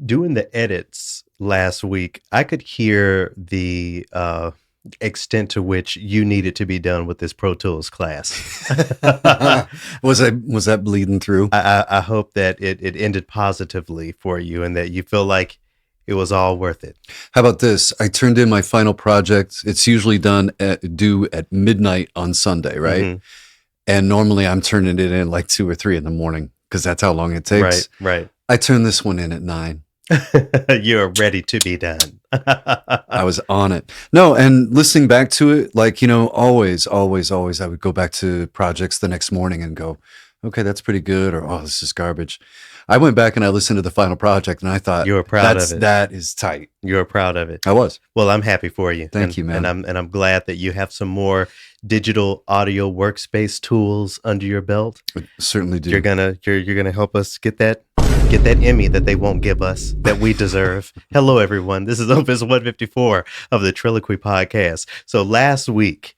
doing the edits last week, I could hear the extent to which you needed to be done with this Pro Tools class. Was that bleeding through? I hope that it ended positively for you and that you feel like it was all worth it. How about this? I turned in my final project. It's usually due at midnight on Sunday, right? Mm-hmm. And normally I'm turning it in like 2 or 3 in the morning because that's how long it takes. Right. I turned this one in at 9. You're ready to be done. I was on it. No, and listening back to it, like, always, I would go back to projects the next morning and go, okay, that's pretty good, or, oh, this is garbage. I went back and I listened to the final project and I thought, you were proud of it. That is tight. You were proud of it. I was. Well, I'm happy for you. Thank you, man. And I'm glad that you have some more digital audio workspace tools under your belt. I certainly do. You're gonna help us get that Emmy that they won't give us, that we deserve. Hello, everyone. This is Opus 154 of the TRILLOQUY podcast. So last week,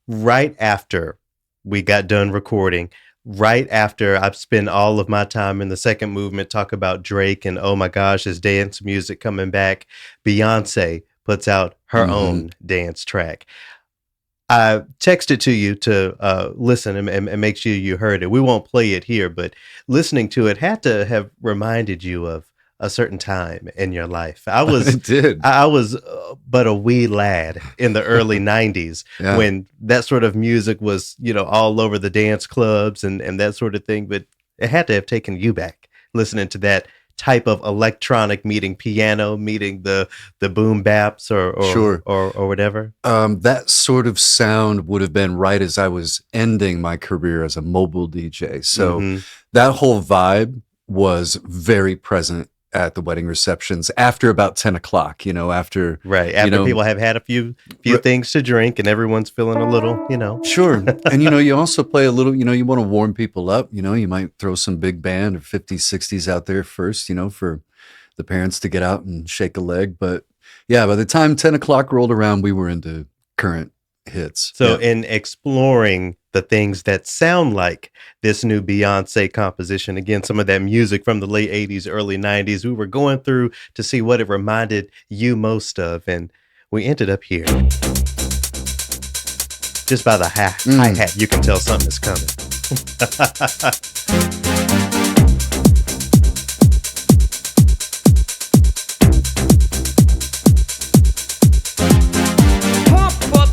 right after we got done recording, right after I've spent all of my time in the second movement, talk about Drake and, oh my gosh, his dance music coming back, Beyonce puts out her own dance track. I texted to you to listen and make sure you heard it. We won't play it here, but listening to it had to have reminded you of a certain time in your life. I was but a wee lad in the early 90s when that sort of music was, all over the dance clubs and that sort of thing. But it had to have taken you back listening to that type of electronic, meeting piano, meeting the boom baps or whatever. That sort of sound would have been right as I was ending my career as a mobile DJ. So that whole vibe was very present at the wedding receptions after about 10 o'clock, after people have had a few things to drink and everyone's feeling a little, Sure. And, you also play a little, you want to warm people up, you might throw some big band or 50s, 60s out there first, for the parents to get out and shake a leg. But yeah, by the time 10 o'clock rolled around, we were into current hits. So in exploring the things that sound like this new Beyonce composition, again, some of that music from the late 80s, early 90s, we were going through to see what it reminded you most of. And we ended up here. Just by the hi-hat, you can tell something is coming.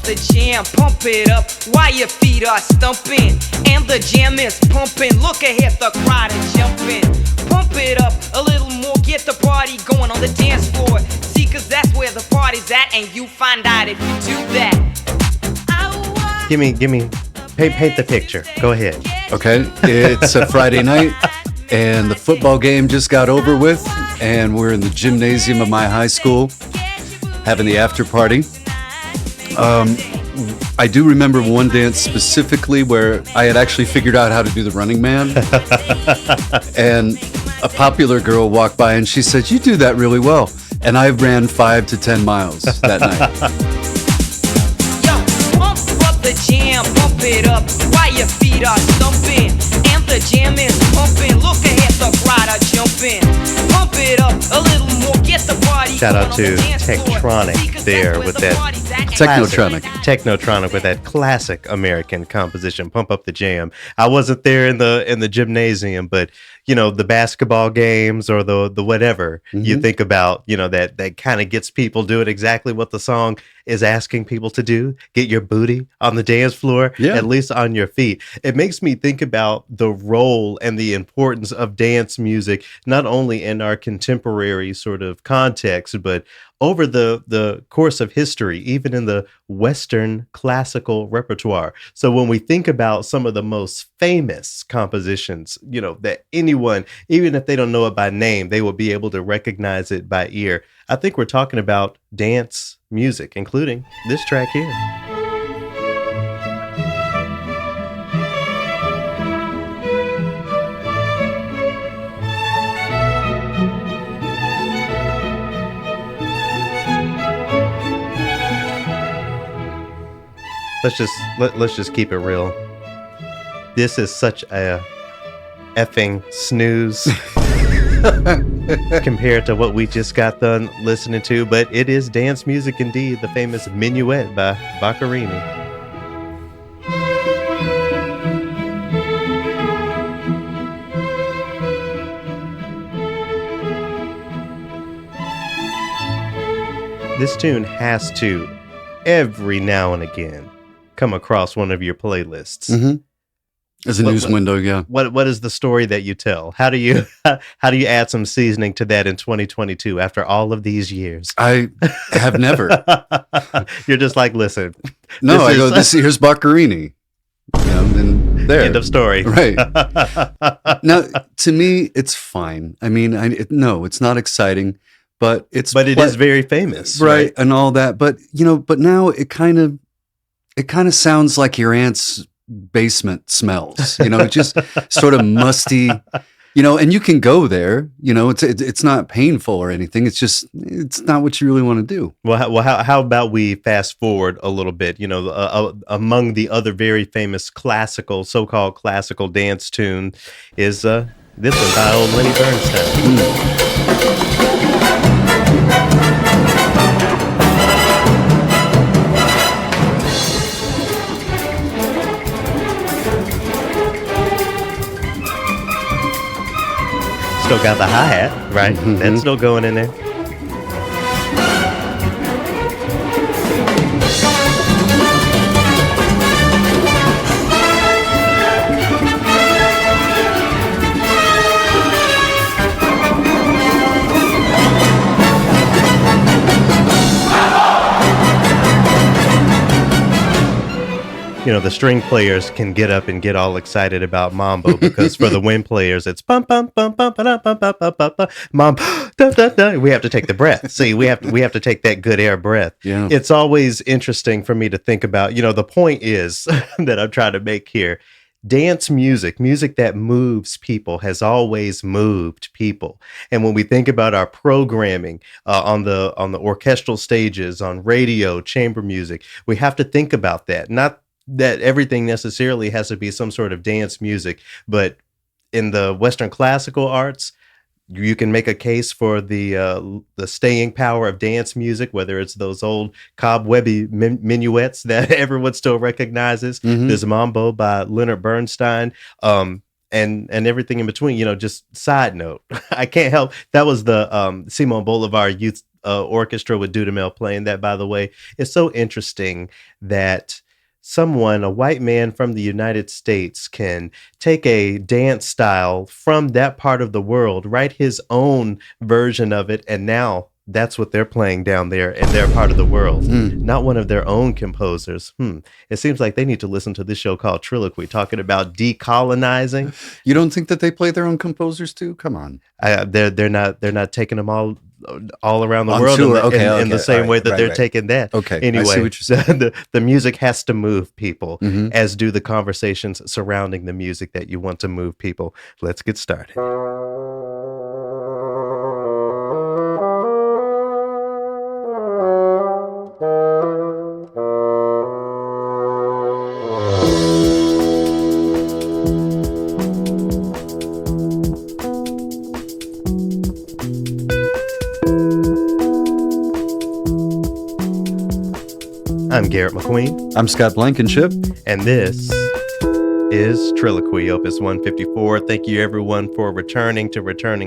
The jam, pump it up while your feet are stumping, and the jam is pumping. Look ahead, the crowd is jumping. Pump it up a little more, get the party going on the dance floor. See, cause that's where the party's at, and you find out if you do that. Give me, paint the picture. Go ahead. Okay, it's a Friday night, and the football game just got over with, and we're in the gymnasium of my high school having the after party. I do remember one dance specifically where I had actually figured out how to do the Running Man. And a popular girl walked by and she said, "You do that really well." And I ran 5 to 10 miles that night. Yo, pump up the jam, pump it up while your feet are stumping. And the jam is pumping. Look ahead, the crowd are jumping. Pump it up a little more, get the party. Shout out to Technotronic there with that Technotronic with that classic American composition, Pump Up the Jam. I wasn't there in the gymnasium, but the basketball games or the whatever you think about, that kind of gets people doing exactly what the song is asking people to do. Get your booty on the dance floor, at least on your feet. It makes me think about the role and the importance of dance music, not only in our contemporary sort of context, but over the course of history, even in the Western classical repertoire. So when we think about some of the most famous compositions, that anyone, even if they don't know it by name, they will be able to recognize it by ear. I think we're talking about dance music, including this track here. Let's just keep it real. This is such a effing snooze. compared to what we just got done listening to, but it is dance music indeed, the famous Minuet by Boccherini. This tune has to, every now and again, come across one of your playlists. Mm-hmm. As a news window, yeah. What is the story that you tell? How do you add some seasoning to that in 2022 after all of these years? I have never. You're just like, listen. No, here's Boccherini. And there. End of story. Right. Now, to me, it's fine. I mean, no, it's not exciting, but it is very famous, right? And all that. But but now it kind of sounds like your aunt's basement smells. It just sort of musty. And you can go there. It's not painful or anything. It's not what you really want to do. Well, how about we fast forward a little bit? Among the other very famous so-called classical dance tune is this one by old Lenny Bernstein. Still got the hi-hat, right? Mm-hmm. That's still going in there. The string players can get up and get all excited about Mambo because for the wind players, it's bum bum bum bum bum bum bum bum bum bum mom. We have to take the breath. See, we have to take that good air breath. Yeah. It's always interesting for me to think about. The point is that I'm trying to make here. Dance music that moves people, has always moved people. And when we think about our programming on the orchestral stages, on radio, chamber music, we have to think about that. Not that everything necessarily has to be some sort of dance music, but in the Western classical arts, you can make a case for the staying power of dance music, whether it's those old cobwebby minuets that everyone still recognizes. Mm-hmm. There's Mambo by Leonard Bernstein, and everything in between. Just side note, I can't help, that was the Simon Bolivar Youth Orchestra with Dudamel playing that, by the way. It's so interesting that a white man from the United States, can take a dance style from that part of the world, write his own version of it, and now that's what they're playing down there in their part of the world. Not one of their own composers. It seems like they need to listen to this show called TRILLOQUY, talking about decolonizing. You don't think that they play their own composers too? Come on. They're not taking them all around the world in the same way that they're taking that. Okay. Anyway, I see what you're saying. the music has to move people, Mm-hmm. as do the conversations surrounding the music that you want to move people. Let's get started. I'm Garrett McQueen. I'm Scott Blankenship. And this is TRILLOQUY, Opus 154. Thank you, everyone, for returning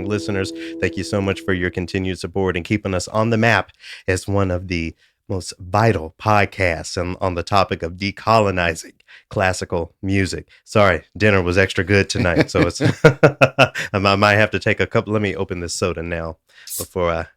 listeners. Thank you so much for your continued support and keeping us on the map as one of the most vital podcasts on the topic of decolonizing classical music. Sorry, dinner was extra good tonight, so it's I might have to take a couple. Let me open this soda now before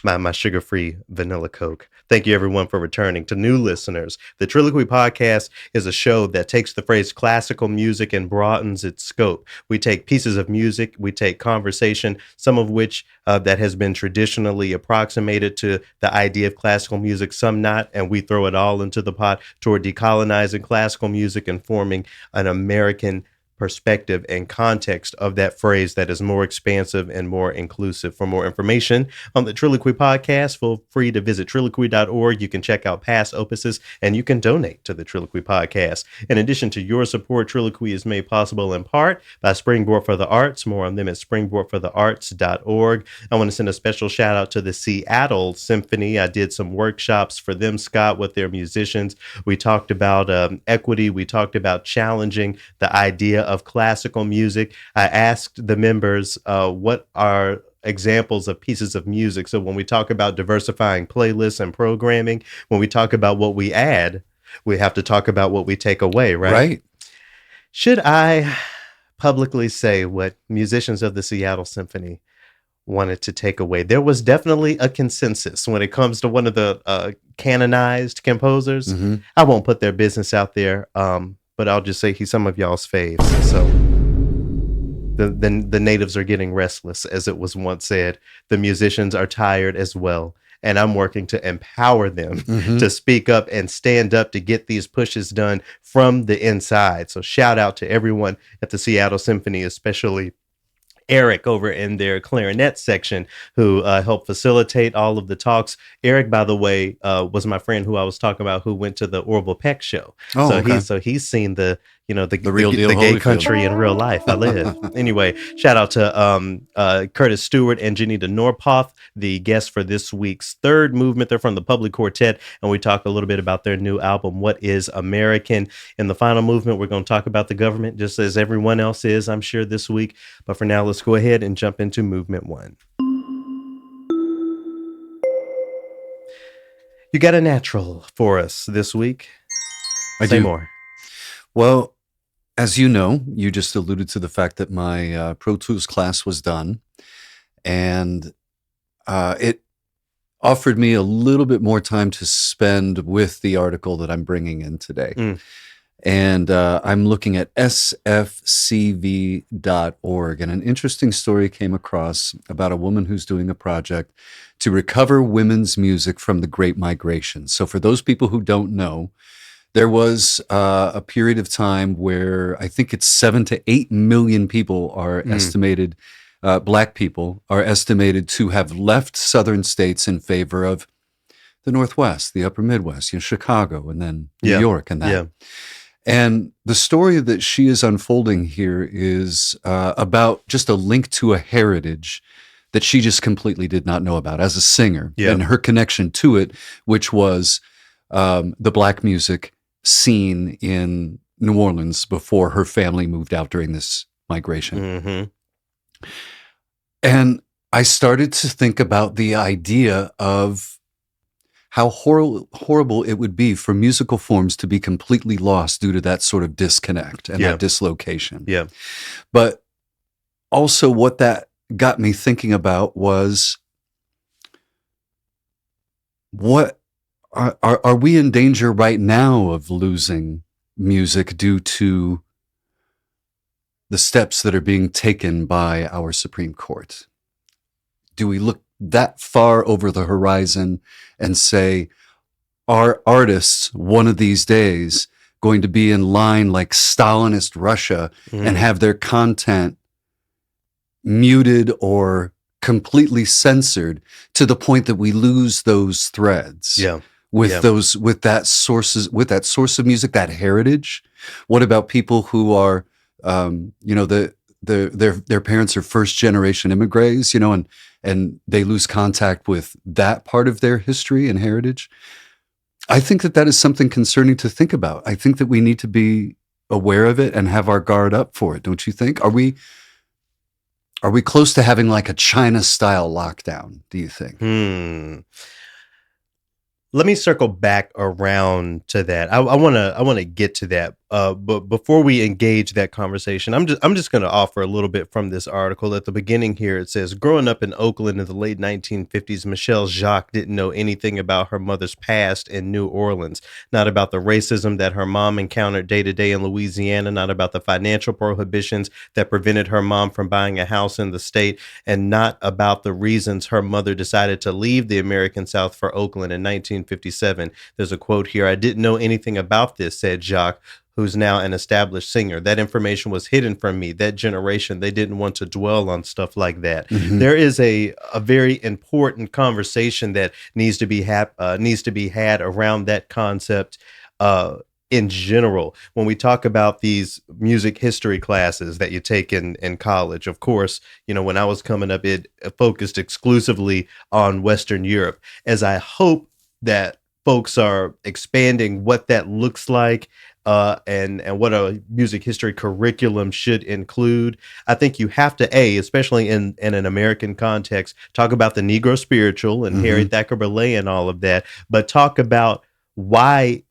my sugar-free vanilla Coke. Thank you, everyone, for returning. To new listeners, the TRILLOQUY podcast is a show that takes the phrase classical music and broadens its scope. We take pieces of music, we take conversation, some of which that has been traditionally approximated to the idea of classical music, some not, and we throw it all into the pot toward decolonizing classical music and forming an American perspective and context of that phrase that is more expansive and more inclusive. For more information on the Trilloquy podcast, feel free to visit trilloquy.org. You can check out past opuses and you can donate to the Trilloquy podcast. In addition to your support, Trilloquy is made possible in part by Springboard for the Arts. More on them at springboardforthearts.org. I want to send a special shout out to the Seattle Symphony. I did some workshops for them, Scott, with their musicians. We talked about equity. We talked about challenging the idea of classical music. I asked the members what are examples of pieces of music. So when we talk about diversifying playlists and programming, when we talk about what we add, we have to talk about what we take away, right? Right. Should I publicly say what musicians of the Seattle Symphony wanted to take away? There was definitely a consensus when it comes to one of the canonized composers. Mm-hmm. I won't put their business out there, but I'll just say he's some of y'all's faves. So the natives are getting restless, as it was once said. The musicians are tired as well. And I'm working to empower them to speak up and stand up to get these pushes done from the inside. So shout out to everyone at the Seattle Symphony, especially Eric over in their clarinet section, who helped facilitate all of the talks. Eric, by the way, was my friend who I was talking about, who went to the Orville Peck show. Oh, okay. So he's seen the real deal the gay Holyfield. country in real life. I live. Anyway, shout out to Curtis Stewart and Janita Norpoth, the guests for this week's third movement. They're from the PUBLIQuartet, and we talk a little bit about their new album, What is American? In the final movement, we're going to talk about the government, just as everyone else is, I'm sure, this week. But for now, let's go ahead and jump into movement one. You got a natural for us this week. Say do. more. Well, as you know, you just alluded to the fact that my Pro Tools class was done, and it offered me a little bit more time to spend with the article that I'm bringing in today. And I'm looking at sfcv.org, and an interesting story came across about a woman who's doing a project to recover women's music from the Great Migration. So for those people who don't know, there was a period of time where I think it's 7 to 8 million people are estimated, Black people are estimated to have left southern states in favor of the Northwest, the upper Midwest, Chicago, and then New York and that. Yeah. And the story that she is unfolding here is about just a link to a heritage that she just completely did not know about as a singer, and her connection to it, which was the Black music scene in New Orleans before her family moved out during this migration. And I started to think about the idea of how horrible it would be for musical forms to be completely lost due to that sort of disconnect and that dislocation. Yeah. But also what that got me thinking about was, what are we in danger right now of losing music due to the steps that are being taken by our Supreme Court? Do we look that far over the horizon and say, are artists one of these days going to be in line like Stalinist Russia and have their content muted or completely censored to the point that we lose those threads? With that source of music, that heritage. What about people who are, their parents are first generation immigrants, and they lose contact with that part of their history and heritage? I think that is something concerning to think about. I think that we need to be aware of it and have our guard up for it. Don't you think? Are we close to having like a China style lockdown, do you think? Let me circle back around to that. I want to get to that. But before we engage that conversation, I'm just going to offer a little bit from this article. At the beginning here, it says, growing up in Oakland in the late 1950s, Michelle Jacques didn't know anything about her mother's past in New Orleans, not about the racism that her mom encountered day to day in Louisiana, not about the financial prohibitions that prevented her mom from buying a house in the state, and not about the reasons her mother decided to leave the American South for Oakland in 1957. There's a quote here: "I didn't know anything about this," said Jacques, who's now an established singer. That information was hidden from me. That generation, they didn't want to dwell on stuff like that. There is a very important conversation that needs to be had around that concept in general. When we talk about these music history classes that you take in college, of course, when I was coming up, it focused exclusively on Western Europe. As I hope that folks are expanding what that looks like, and what a music history curriculum should include. I think you have to, especially in an American context, talk about the Negro spiritual and Harry Thacker Burleigh and all of that, but talk about why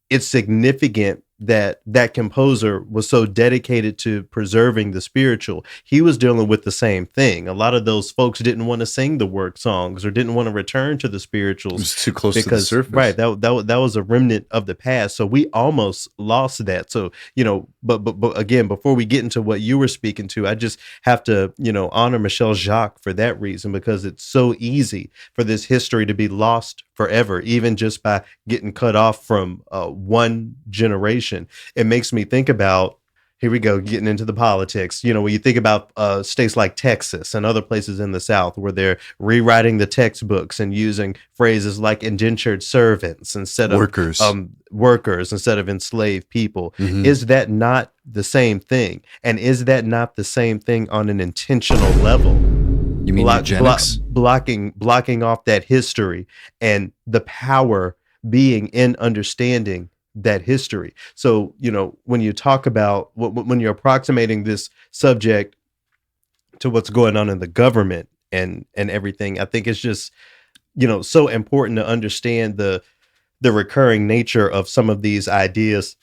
it's significant that that composer was so dedicated to preserving the spiritual. He was dealing with the same thing. A lot of those folks didn't want to sing the work songs or didn't want to return to the spirituals. It was too close to the surface. Right. That was a remnant of the past. So we almost lost that. So, but again, before we get into what you were speaking to, I just have to, honor Michel Jacques for that reason, because it's so easy for this history to be lost forever, even just by getting cut off from one generation. It makes me think about, here we go, getting into the politics. When you think about states like Texas and other places in the South where they're rewriting the textbooks and using phrases like indentured servants instead of workers instead of enslaved people. Is that not the same thing? And is that not the same thing on an intentional level? You mean eugenics? Blocking off that history and the power being in understanding that history. So, when you talk about when you're approximating this subject to what's going on in the government and everything, I think it's just, so important to understand the recurring nature of some of these ideas,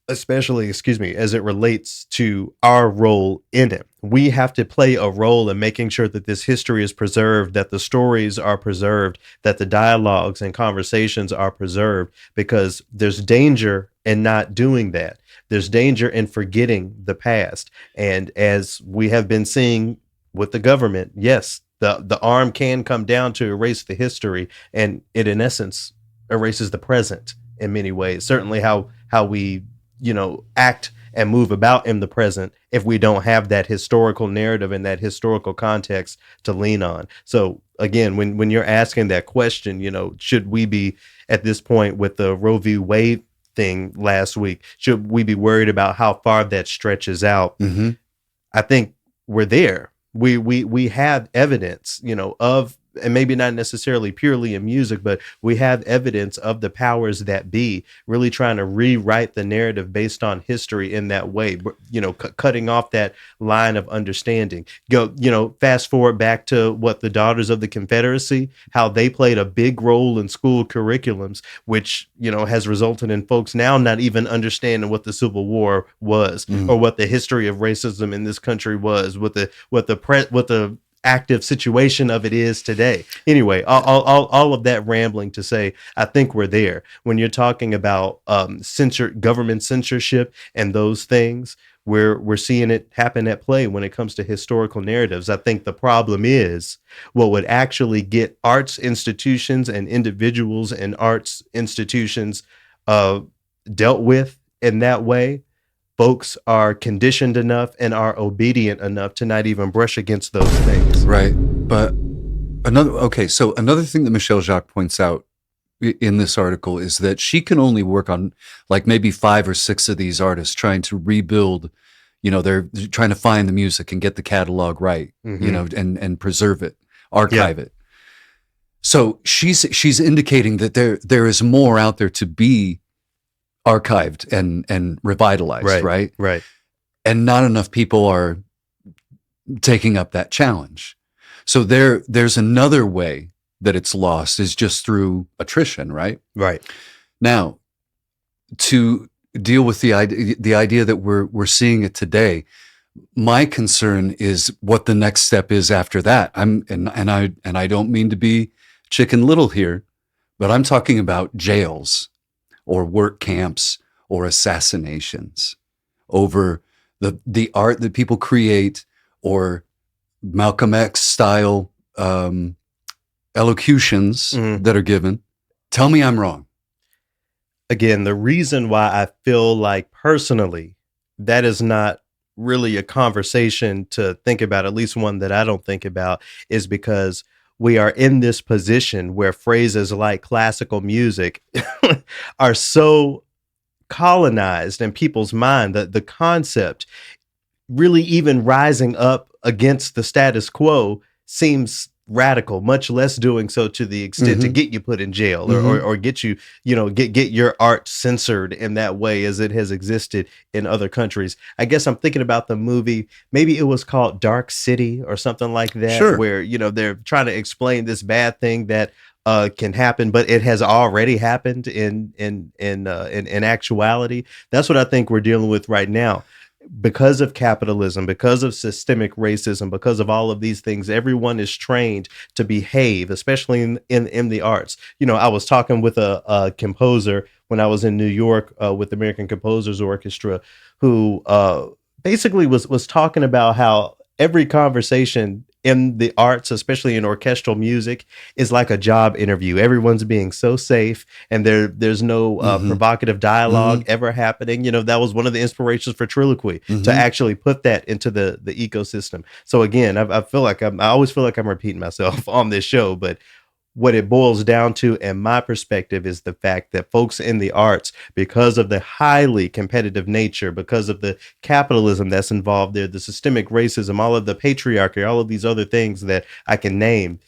especially, as it relates to our role in it. We have to play a role in making sure that this history is preserved, that the stories are preserved, that the dialogues and conversations are preserved, because there's danger in not doing that. There's danger in forgetting the past. And as we have been seeing with the government, yes, the arm can come down to erase the history, and it, in essence, erases the present in many ways. Certainly how we act and move about in the present if we don't have that historical narrative and that historical context to lean on. So again, when you're asking that question, should we be at this point with the Roe v. Wade thing last week, should we be worried about how far that stretches out? I think we're there. We have evidence, of, and maybe not necessarily purely in music, but we have evidence of the powers that be really trying to rewrite the narrative based on history in that way, cutting off that line of understanding. Fast forward back to what the Daughters of the Confederacy, how they played a big role in school curriculums, which, has resulted in folks now not even understanding what the Civil War was or what the history of racism in this country was, what the active situation of it is today. Anyway, all of that rambling to say, I think we're there. When you're talking about government censorship and those things, we're seeing it happen at play when it comes to historical narratives. I think the problem is what would actually get arts institutions and individuals and arts institutions dealt with in that way. Folks are conditioned enough and are obedient enough to not even brush against those things. Right. But so another thing that Michel Jacques points out in this article is that she can only work on like maybe 5 or 6 of these artists trying to rebuild, they're trying to find the music and get the catalog right, and preserve it, archive it. So she's indicating that there is more out there to be archived and revitalized, right? And not enough people are taking up that challenge. So there's another way that it's lost is just through attrition, right? Right. Now, to deal with the idea that we're seeing it today, my concern is what the next step is after that. I don't mean to be Chicken Little here, but I'm talking about jails or work camps or assassinations over the art that people create, or Malcolm X style elocutions that are given. Tell me I'm wrong. again, the reason why I feel like personally that is not really a conversation to think about, at least one that I don't think about, is because we are in this position where phrases like classical music are so colonized in people's mind that the concept really even rising up against the status quo seems radical, much less doing so to the extent to get you put in jail or get you, get your art censored in that way as it has existed in other countries. I guess I'm thinking about the movie, maybe it was called Dark City or something like that, Sure. where, they're trying to explain this bad thing that can happen, but it has already happened in actuality. That's what I think we're dealing with right now. Because of capitalism, because of systemic racism, because of all of these things, everyone is trained to behave, especially in the arts. I was talking with a composer when I was in New York with the American Composers Orchestra, who basically was talking about how every conversation in the arts, especially in orchestral music, is like a job interview. Everyone's being so safe, and there's no provocative dialogue ever happening. That was one of the inspirations for TRILLOQUY, to actually put that into the ecosystem. So again, I always feel like I'm repeating myself on this show, but what it boils down to, in my perspective, is the fact that folks in the arts, because of the highly competitive nature, because of the capitalism that's involved there, the systemic racism, all of the patriarchy, all of these other things that I can name,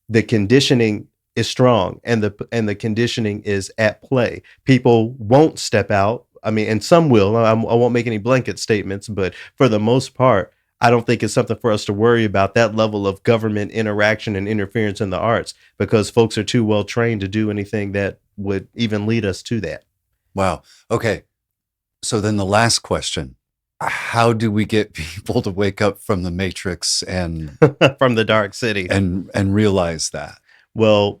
the conditioning is strong, and the conditioning is at play. People won't step out. I mean, and some will. I won't make any blanket statements, but for the most part, I don't think it's something for us to worry about, that level of government interaction and interference in the arts, because folks are too well trained to do anything that would even lead us to that. Wow. Okay. So then the last question, how do we get people to wake up from the matrix and from the dark city and realize that? Well,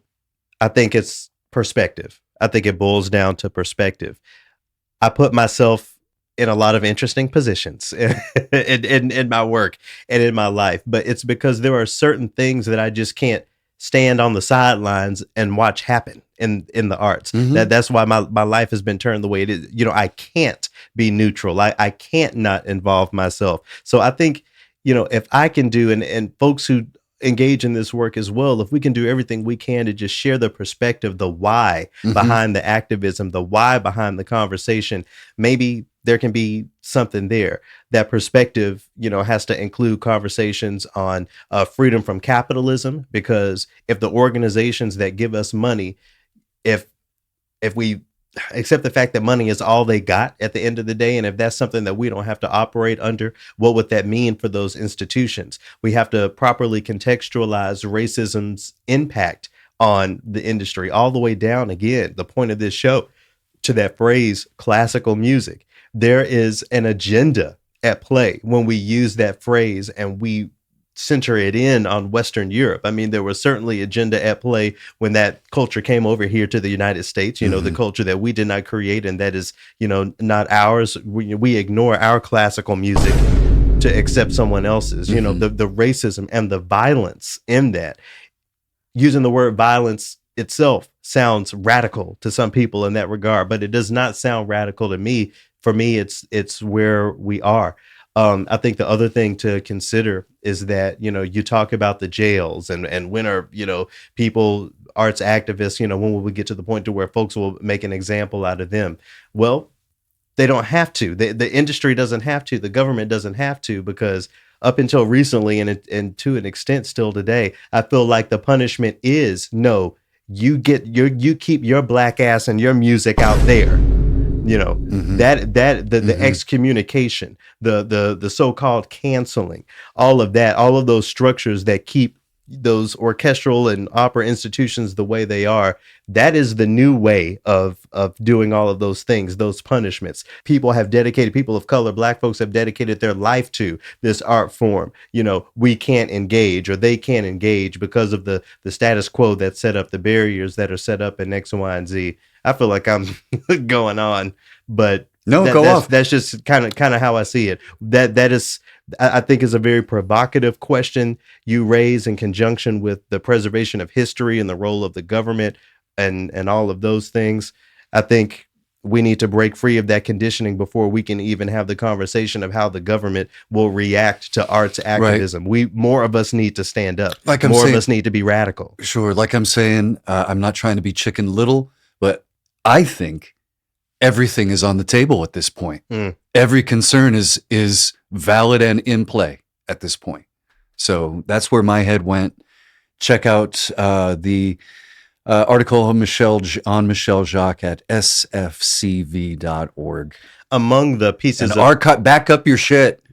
I think it's perspective. I think it boils down to perspective. I put myself in a lot of interesting positions in my work and in my life, but it's because there are certain things that I just can't stand on the sidelines and watch happen in the arts. That's why my life has been turned the way it is. I can't be neutral. I can't not involve myself. So I think, if I can do, and folks who engage in this work as well, if we can do everything we can to just share the perspective, the why behind the activism, the why behind the conversation, maybe there can be something there. That perspective, has to include conversations on freedom from capitalism, because if the organizations that give us money, if we accept the fact that money is all they got at the end of the day, and if that's something that we don't have to operate under, what would that mean for those institutions? We have to properly contextualize racism's impact on the industry, all the way down, again, the point of this show, to that phrase, classical music. There is an agenda at play when we use that phrase and we center it in on Western Europe. I mean, there was certainly agenda at play when that culture came over here to the United States, the culture that we did not create, and that is, not ours. We ignore our classical music to accept someone else's, the racism and the violence in that. Using the word violence itself sounds radical to some people in that regard, but it does not sound radical to me. For me, it's where we are. I think the other thing to consider is that, you talk about the jails and when are, people, arts activists, when will we get to the point to where folks will make an example out of them? Well, they don't have to. The industry doesn't have to. The government doesn't have to, because up until recently and to an extent still today, I feel like the punishment is, no, you keep your black ass and your music out there. The excommunication, the so-called canceling, all of that, all of those structures that keep those orchestral and opera institutions the way they are, that is the new way of doing all of those things, those punishments. People of color, black folks have dedicated their life to this art form. We can't engage, or they can't engage, because of the status quo that set up the barriers that are set up in X, Y, and Z. I feel like I'm going on, but that's just kind of how I see it. That is, I think, is a very provocative question you raise in conjunction with the preservation of history and the role of the government and all of those things. I think we need to break free of that conditioning before we can even have the conversation of how the government will react to arts activism. More of us need to stand up. Like I'm more saying, of us need to be radical. Sure. Like I'm saying, I'm not trying to be Chicken Little, but I think everything is on the table at this point. Every concern is valid and in play at this point. So that's where my head went. Check out the article on Michel Jacques at sfcv.org. Among the pieces and archive, back up your shit.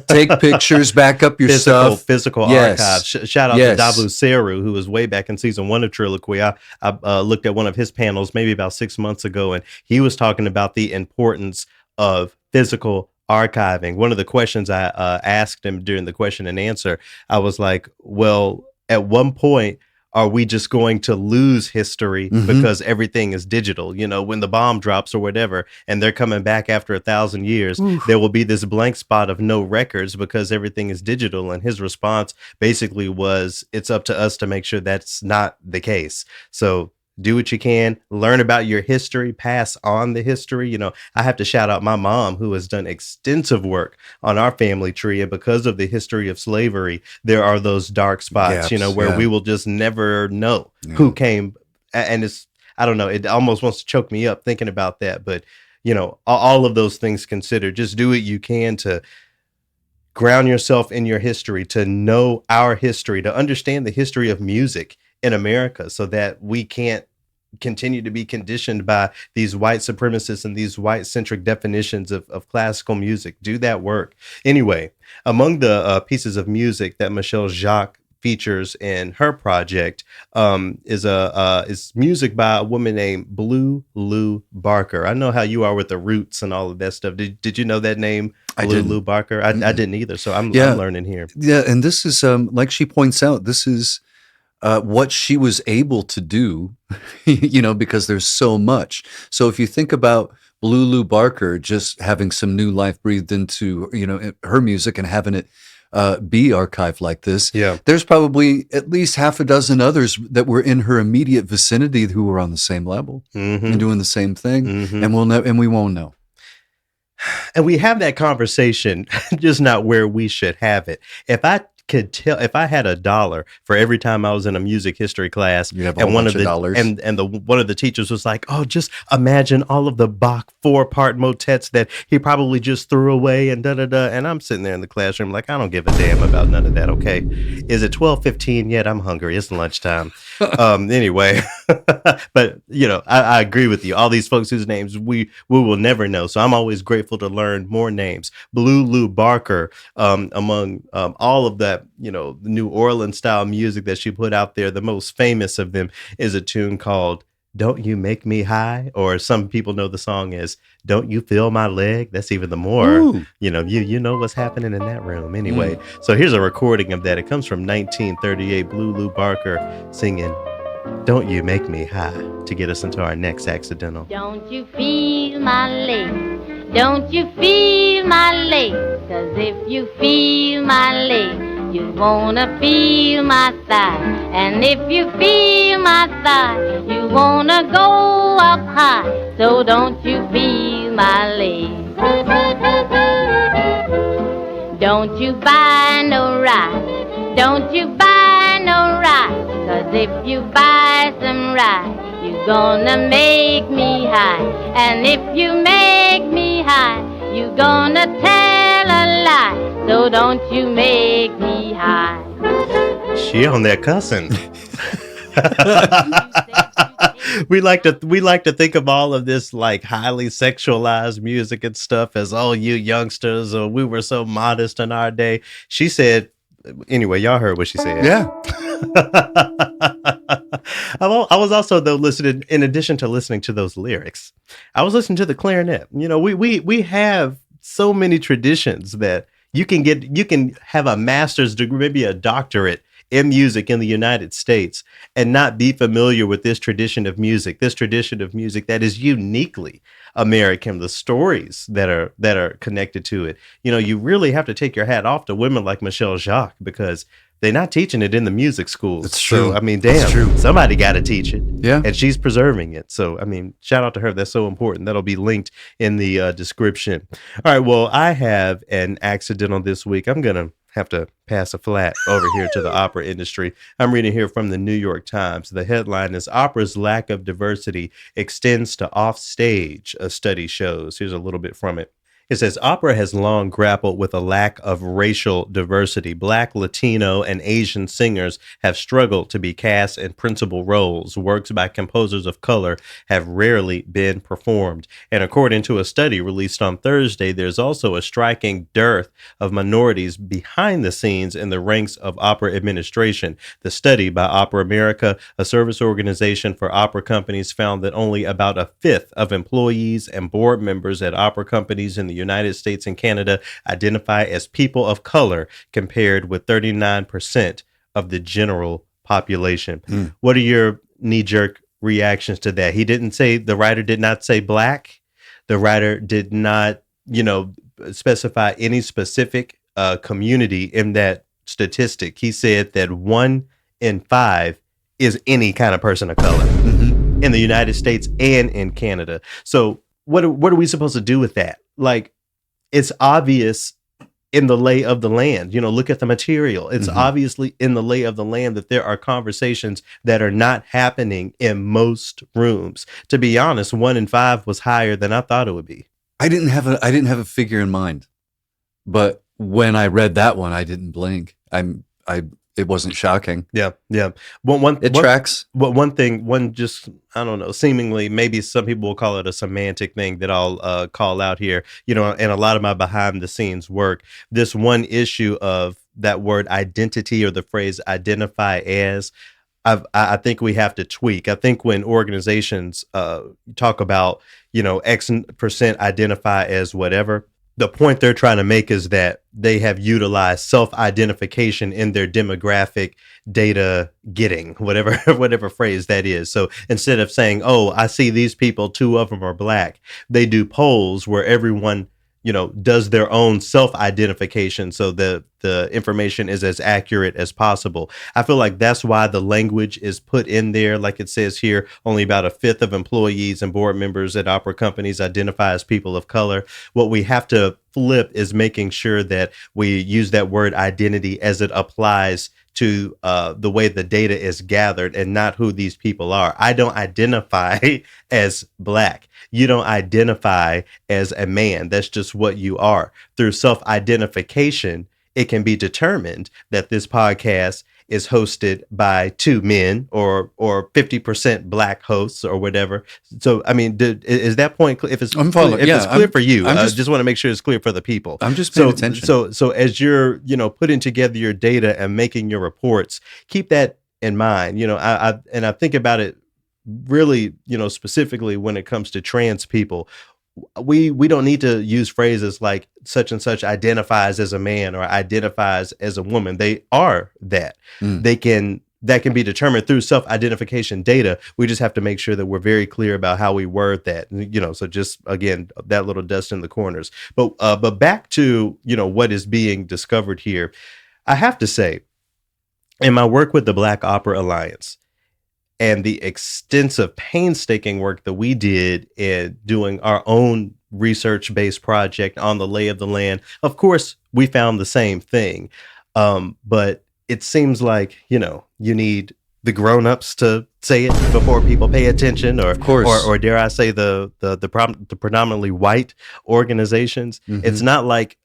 Take pictures, back up your stuff. Physical archive. Shout out to Dabu Seru, who was way back in season 1 of TRILLOQUY. I looked at one of his panels maybe about 6 months ago, and he was talking about the importance of physical archiving. One of the questions I asked him during the question and answer, I was like, well, at one point, are we just going to lose history because everything is digital? You know, when the bomb drops or whatever, and they're coming back after 1,000 years, there will be this blank spot of no records because everything is digital. And his response basically was, it's up to us to make sure that's not the case. So do what you can, learn about your history, pass on the history. You know, I have to shout out my mom, who has done extensive work on our family tree. And because of the history of slavery, there are those dark spots, where we will just never know who came. And it's, I don't know, it almost wants to choke me up thinking about that. But, you know, all of those things considered, just do what you can to ground yourself in your history, to know our history, to understand the history of music in America, so that we can't continue to be conditioned by these white supremacists and these white centric definitions of classical music. Do that work. Anyway, among the pieces of music that Michel Jacques features in her project is music by a woman named Blue Lou Barker. I know how you are with the roots and all of that stuff. Did you know that name? Blue Lou Barker? I didn't either. So I'm learning here. Yeah. And this is, like she points out, this is what she was able to do, because there's so much. So if you think about Blue Lou Barker just having some new life breathed into, her music and having it be archived like this, there's probably at least half a dozen others that were in her immediate vicinity who were on the same level and doing the same thing, and we won't know. And we have that conversation, just not where we should have it. If I could tell, if I had $1 for every time I was in a music history class, and one of the dollars, one of the teachers was like, "Oh, just imagine all of the Bach 4-part motets that he probably just threw away," and and I'm sitting there in the classroom like, I don't give a damn about none of that. Okay, is it 12:15 yet? I'm hungry. It's lunchtime. Anyway, but I agree with you. All these folks whose names we will never know. So I'm always grateful to learn more names. Blue Lou Barker, among all of that, the New Orleans style music that she put out there, the most famous of them is a tune called "Don't You Make Me High," or some people know the song as "Don't You Feel My Leg." That's even the more, you know what's happening in that room. Anyway, so here's a recording of that. It comes from 1938. Blue Lou Barker singing "Don't You Make Me High" to get us into our next accidental. Don't you feel my leg? Don't you feel my leg? 'Cause if you feel my leg, you wanna feel my thigh. And if you feel my thigh, you wanna go up high. So don't you feel my leg? Don't you buy no ride? Don't you buy no ride? 'Cause if you buy some ride, you're gonna make me high. And if you make me high, you're gonna tell a lie. So don't you make me high. She on that cussing. We like to think of all of this like highly sexualized music and stuff as, oh, you youngsters, or we were so modest in our day. She said, anyway, y'all heard what she said. Yeah. I was also, though, listening, in addition to listening to those lyrics, I was listening to the clarinet. We have so many traditions that you can have a master's degree, maybe a doctorate in music in the United States, and not be familiar with this tradition of music that is uniquely American, the stories that are connected to it. You really have to take your hat off to women like Michel Jacques, because they're not teaching it in the music schools. It's true. So, I mean, It's true. somebody got to teach it. Yeah. And she's preserving it. So, I mean, shout out to her. That's so important. That'll be linked in the description. All right. Well, I have an accidental this week. I'm going to have to pass a flat over here to the opera industry. I'm reading here from the New York Times. The headline is Opera's Lack of Diversity Extends to Offstage, a study shows. Here's a little bit from it. It says, opera has long grappled with a lack of racial diversity. Black, Latino, and Asian singers have struggled to be cast in principal roles. Works by composers of color have rarely been performed. And according to a study released on Thursday, there's also a striking dearth of minorities behind the scenes in the ranks of opera administration. The study by Opera America, a service organization for opera companies, found that only about a fifth of employees and board members at opera companies in the United States and Canada identify as people of color, compared with 39% of the general population. What are your knee-jerk reactions to that? The writer did not say black. The writer did not, specify any specific community in that statistic. He said that 1 in 5 is any kind of person of color in the United States and in Canada. So what are we supposed to do with that? Like, it's obvious in the lay of the land. Look at the material. It's obviously in the lay of the land that there are conversations that are not happening in most rooms. To be honest, 1 in 5 was higher than I thought it would be. I didn't have a figure in mind, but when I read that one, I didn't blink. It wasn't shocking. Yeah. Well, it tracks. One thing, I don't know, seemingly, maybe some people will call it a semantic thing that I'll call out here, and a lot of my behind the scenes work, this one issue of that word identity, or the phrase identify as, I think we have to tweak. I think when organizations talk about, X% identify as whatever, the point they're trying to make is that they have utilized self-identification in their demographic data getting, whatever phrase that is. So instead of saying, oh, I see these people, 2 of them are black, they do polls where everyone, does their own self-identification so the information is as accurate as possible. I feel like that's why the language is put in there. Like it says here, only about a fifth of employees and board members at opera companies identify as people of color. What we have to flip is making sure that we use that word identity as it applies to the way the data is gathered and not who these people are. I don't identify as black. You don't identify as a man. That's just what you are. Through self-identification, it can be determined that this podcast is hosted by 2 men or 50% black hosts or whatever. So, I mean, is that point, if it's clear, it's clear for you, I just want to make sure it's clear for the people. I'm just paying attention. So as you're, putting together your data and making your reports, keep that in mind. I think about it really, specifically when it comes to trans people. We don't need to use phrases like such and such identifies as a man or identifies as a woman. They are that. That can be determined through self-identification data. We just have to make sure that we're very clear about how we word that. So just again, that little dust in the corners. But back to what is being discovered here. I have to say, in my work with the Black Opera Alliance, and the extensive, painstaking work that we did in doing our own research-based project on the lay of the land, of course, we found the same thing. But it seems like, you need the grown-ups to say it before people pay attention, or, of course, or dare I say the predominantly white organizations. It's not like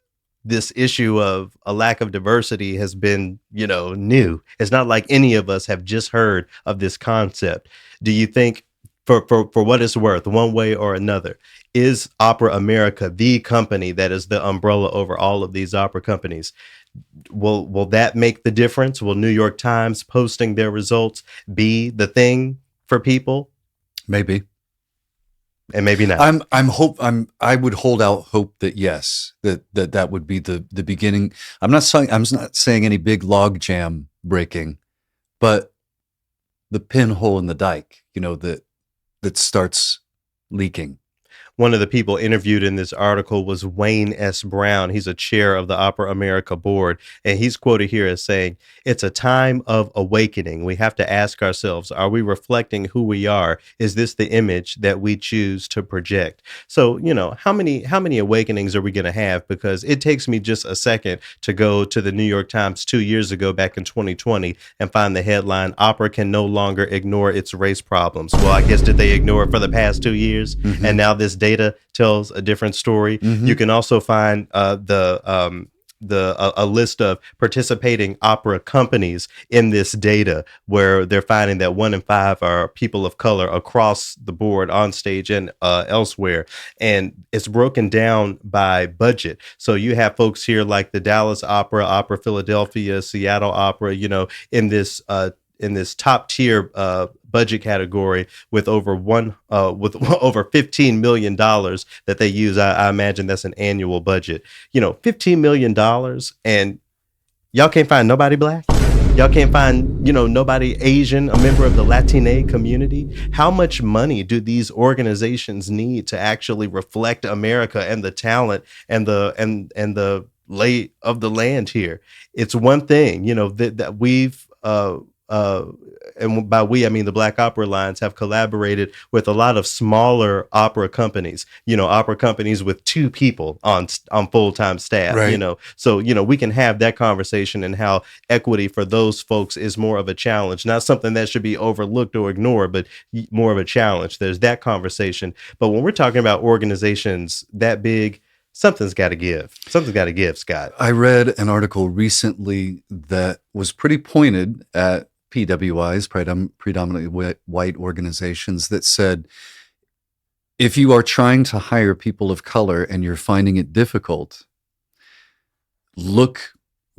this issue of a lack of diversity has been, new. It's not like any of us have just heard of this concept. Do you think, for what it's worth, one way or another, is Opera America the company that is the umbrella over all of these opera companies? Will that make the difference? Will New York Times posting their results be the thing for people? Maybe. And maybe not. I would hold out hope that yes, that would be the beginning. I'm not saying any big log jam breaking, but the pinhole in the dike, that starts leaking. one of the people interviewed in this article was Wayne S. Brown. He's a chair of the Opera America board, and he's quoted here as saying, "It's a time of awakening. We have to ask ourselves, are we reflecting who we are? Is this the image that we choose to project?" So, how many awakenings are we going to have? Because it takes me just a second to go to the New York Times 2 years ago, back in 2020, and find the headline, "Opera can no longer ignore its race problems." Well, I guess did they ignore it for the past 2 years? Mm-hmm. And now this data tells a different story. Mm-hmm. You can also find a list of participating opera companies in this data, where they're finding that 1 in 5 are people of color across the board, on stage and elsewhere. And it's broken down by budget. So you have folks here like the Dallas Opera, Opera Philadelphia, Seattle Opera, in this top tier budget category with over $15 million that they use. I imagine that's an annual budget. $15 million, and y'all can't find nobody black. Y'all can't find, nobody Asian, a member of the Latine community. How much money do these organizations need to actually reflect America and the talent and the lay of the land here? It's one thing, that we've and by we, I mean the Black Opera Alliance, have collaborated with a lot of smaller opera companies, opera companies with 2 people on full-time staff, right. So, we can have that conversation, and how equity for those folks is more of a challenge, not something that should be overlooked or ignored, but more of a challenge. There's that conversation. But when we're talking about organizations that big, something's got to give. Something's got to give, Scott. I read an article recently that was pretty pointed at PWIs, predominantly white organizations, that said, if you are trying to hire people of color and you're finding it difficult, look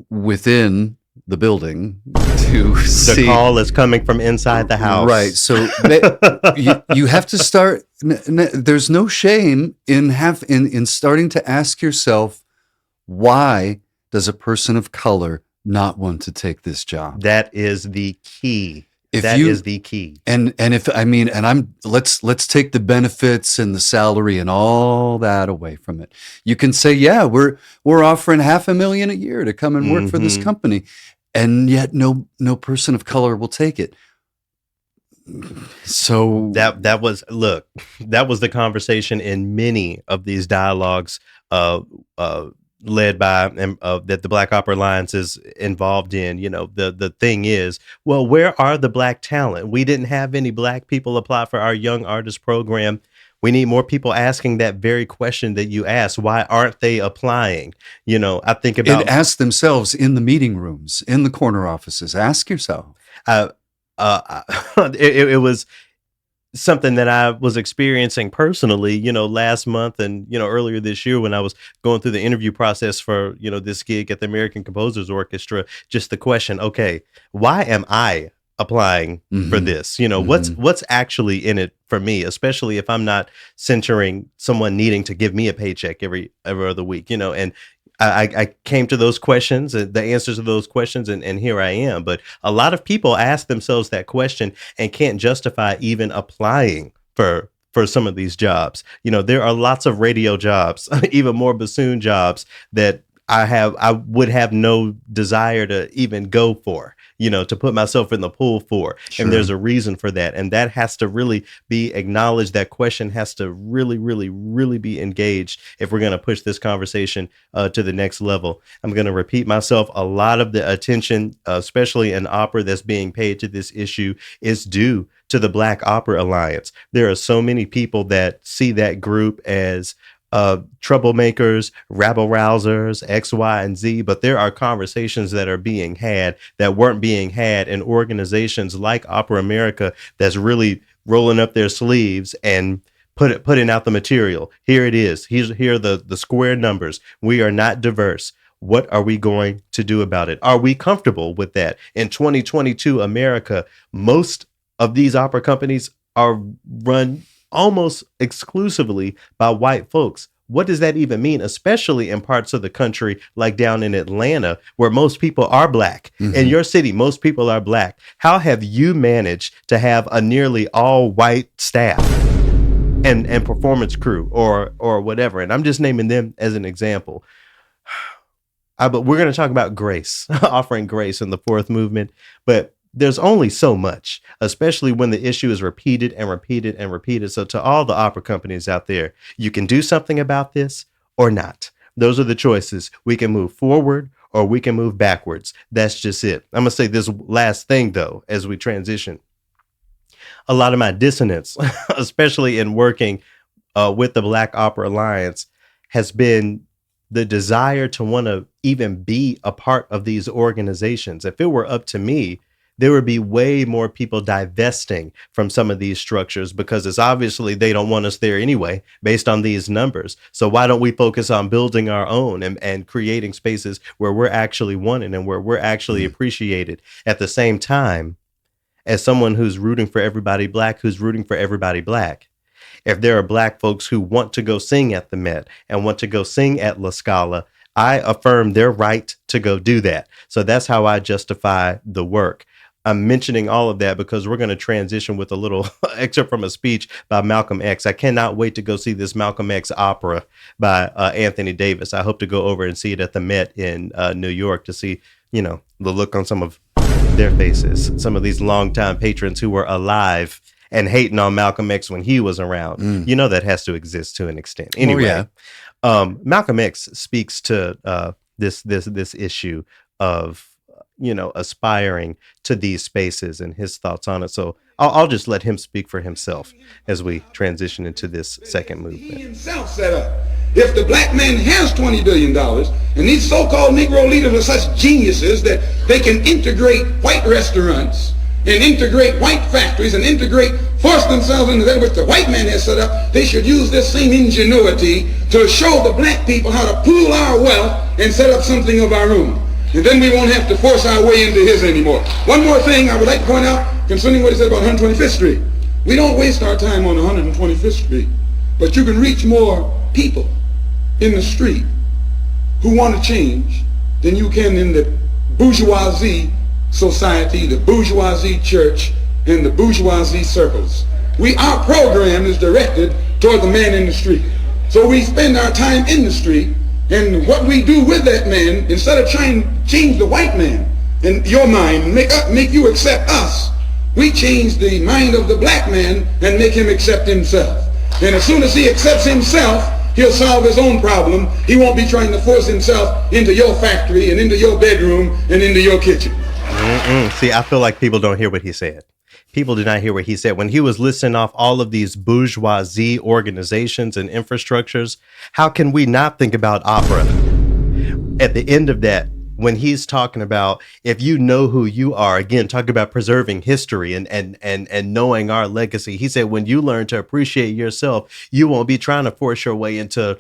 within the building to see. The call is coming from inside the house. Right. So you have to start. There's no shame in starting to ask yourself, why does a person of color not want to take this job? That is the key. Is the key. And let's take the benefits and the salary and all that away from it. You can say, yeah, we're offering $500,000 a year to come and work for this company, and yet no person of color will take it. So that was the conversation in many of these dialogues led by that the Black Opera Alliance is involved in. The thing is, well, where are the black talent? We didn't have any black people apply for our young artist program. We need more people asking that very question that you asked. Why aren't they applying? I think about it. Ask themselves in the meeting rooms, in the corner offices. Ask yourself. It was something that I was experiencing personally, last month and, earlier this year when I was going through the interview process for, this gig at the American Composers Orchestra. Just the question, okay, why am I applying for this? What's actually in it for me, especially if I'm not centering someone needing to give me a paycheck every other week, and I came to those questions, the answers to those questions, and here I am. But a lot of people ask themselves that question and can't justify even applying for some of these jobs. There are lots of radio jobs, even more bassoon jobs that I would have no desire to even go for, to put myself in the pool for. Sure. And there's a reason for that. And that has to really be acknowledged. That question has to really, really, really be engaged if we're going to push this conversation to the next level. I'm going to repeat myself. A lot of the attention, especially in opera, that's being paid to this issue is due to the Black Opera Alliance. There are so many people that see that group as troublemakers, rabble rousers, X, Y, and Z, but there are conversations that are being had that weren't being had in organizations like Opera America that's really rolling up their sleeves and putting out the material. Here it is. Here are the square numbers. We are not diverse. What are we going to do about it? Are we comfortable with that? In 2022 America, most of these opera companies are run almost exclusively by white folks. What does that even mean, especially in parts of the country like down in Atlanta, where most people are black? In your city, most people are black. How have you managed to have a nearly all white staff and performance crew or whatever. And I'm just naming them as an example. But we're going to talk about grace, offering grace in the fourth movement. But there's only so much, especially when the issue is repeated and repeated and repeated. So to all the opera companies out there, you can do something about this or not. Those are the choices. We can move forward or we can move backwards. That's just it. I'm going to say this last thing, though, as we transition. A lot of my dissonance, especially in working with the Black Opera Alliance, has been the desire to want to even be a part of these organizations. If it were up to me, there would be way more people divesting from some of these structures because it's obviously they don't want us there anyway, based on these numbers. So why don't we focus on building our own and creating spaces where we're actually wanted and where we're actually appreciated at the same time as someone who's rooting for everybody Black, who's rooting for everybody Black. If there are Black folks who want to go sing at the Met and want to go sing at La Scala, I affirm their right to go do that. So that's how I justify the work. I'm mentioning all of that because we're going to transition with a little excerpt from a speech by Malcolm X. I cannot wait to go see this Malcolm X opera by Anthony Davis. I hope to go over and see it at the Met in New York to see, the look on some of their faces, some of these longtime patrons who were alive and hating on Malcolm X when he was around. That has to exist to an extent. Anyway, Malcolm X speaks to this issue of aspiring to these spaces and his thoughts on it. So I'll just let him speak for himself as we transition into this second movement. He himself set up. If the Black man has $20 billion, and these so-called Negro leaders are such geniuses that they can integrate white restaurants and integrate white factories and force themselves into that which the white man has set up, they should use this same ingenuity to show the Black people how to pool our wealth and set up something of our own. And then we won't have to force our way into his anymore. One more thing I would like to point out concerning what he said about 125th Street. We don't waste our time on 125th Street, but you can reach more people in the street who want to change than you can in the bourgeoisie society, the bourgeoisie church, and the bourgeoisie circles. Our program is directed toward the man in the street. So we spend our time in the street, and what we do with that man, instead of trying to change the white man in your mind, make you accept us, we change the mind of the Black man and make him accept himself. And as soon as he accepts himself, he'll solve his own problem. He won't be trying to force himself into your factory and into your bedroom and into your kitchen. See, I feel like people don't hear what he said. People did not hear what he said. When he was listing off all of these bourgeoisie organizations and infrastructures, how can we not think about opera? At the end of that, when he's talking about, if you know who you are, again, talking about preserving history and knowing our legacy, he said, when you learn to appreciate yourself, you won't be trying to force your way into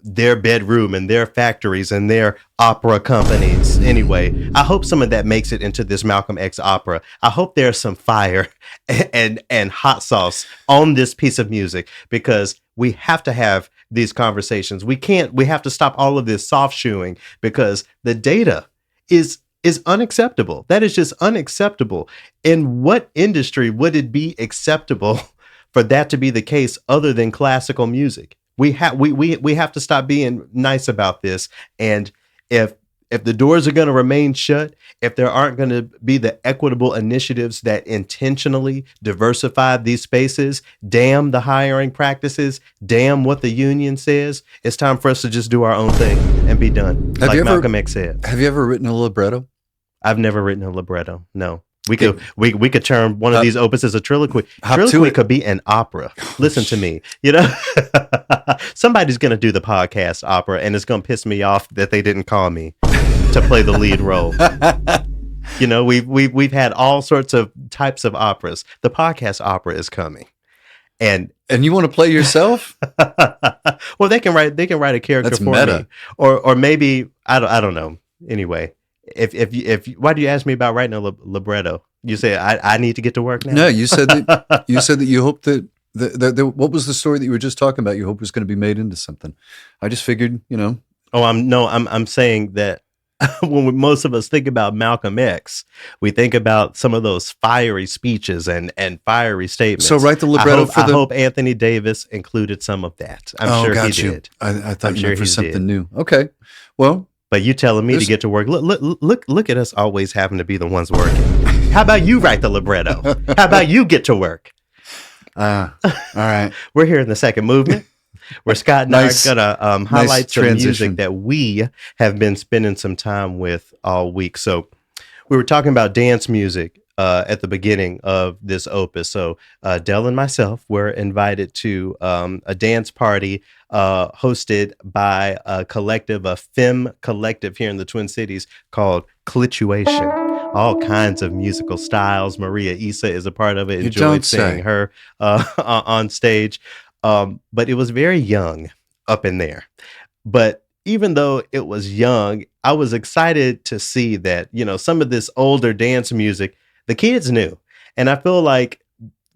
their bedroom and their factories and their opera companies. Anyway, I hope some of that makes it into this Malcolm X opera. I hope there's some fire and hot sauce on this piece of music, because we have to have these conversations. We have to stop all of this soft shoeing, because the data is unacceptable. That is just unacceptable. In what industry would it be acceptable for that to be the case other than classical music? We have to stop being nice about this. And if the doors are going to remain shut, if there aren't going to be the equitable initiatives that intentionally diversify these spaces, damn the hiring practices, damn what the union says, it's time for us to just do our own thing and be done. Like Malcolm X said. Have you ever written a libretto? I've never written a libretto. No. We could turn one of these opuses a triloquy. Triloquy could be an opera. Listen to me. Somebody's going to do the podcast opera, and it's going to piss me off that they didn't call me to play the lead role. We've had all sorts of types of operas. The podcast opera is coming, and you want to play yourself? Well, they can write a character That's for meta. me, or maybe I don't know. Anyway. If why do you ask me about writing a libretto? You say I need to get to work now. No, you said that you hope that what was the story that you were just talking about? You hope was going to be made into something. I just figured, Oh, I'm saying that most of us think about Malcolm X, we think about some of those fiery speeches and fiery statements. So write the libretto I hope Anthony Davis included some of that. I'm sure he did. I thought you meant for something new. Okay, well, but you telling me to get to work? Look at us always having to be the ones working. How about you write the libretto? How about you get to work? All right. We're here in the second movement, where Scott and I are gonna highlight some music that we have been spending some time with all week. So we were talking about dance music at the beginning of this opus. So Dell and myself were invited to a dance party hosted by a collective, a femme collective here in the Twin Cities called Clituation. All kinds of musical styles. Maria Issa is a part of it. Enjoyed seeing her on stage. But it was very young up in there. But even though it was young, I was excited to see that, some of this older dance music, the kids knew. And I feel like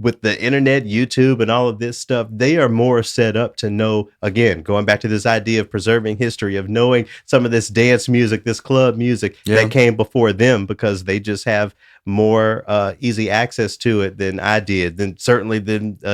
with the internet, YouTube, and all of this stuff, they are more set up to know, again, going back to this idea of preserving history, of knowing some of this dance music, this club music that came before them, because they just have more easy access to it than I did, than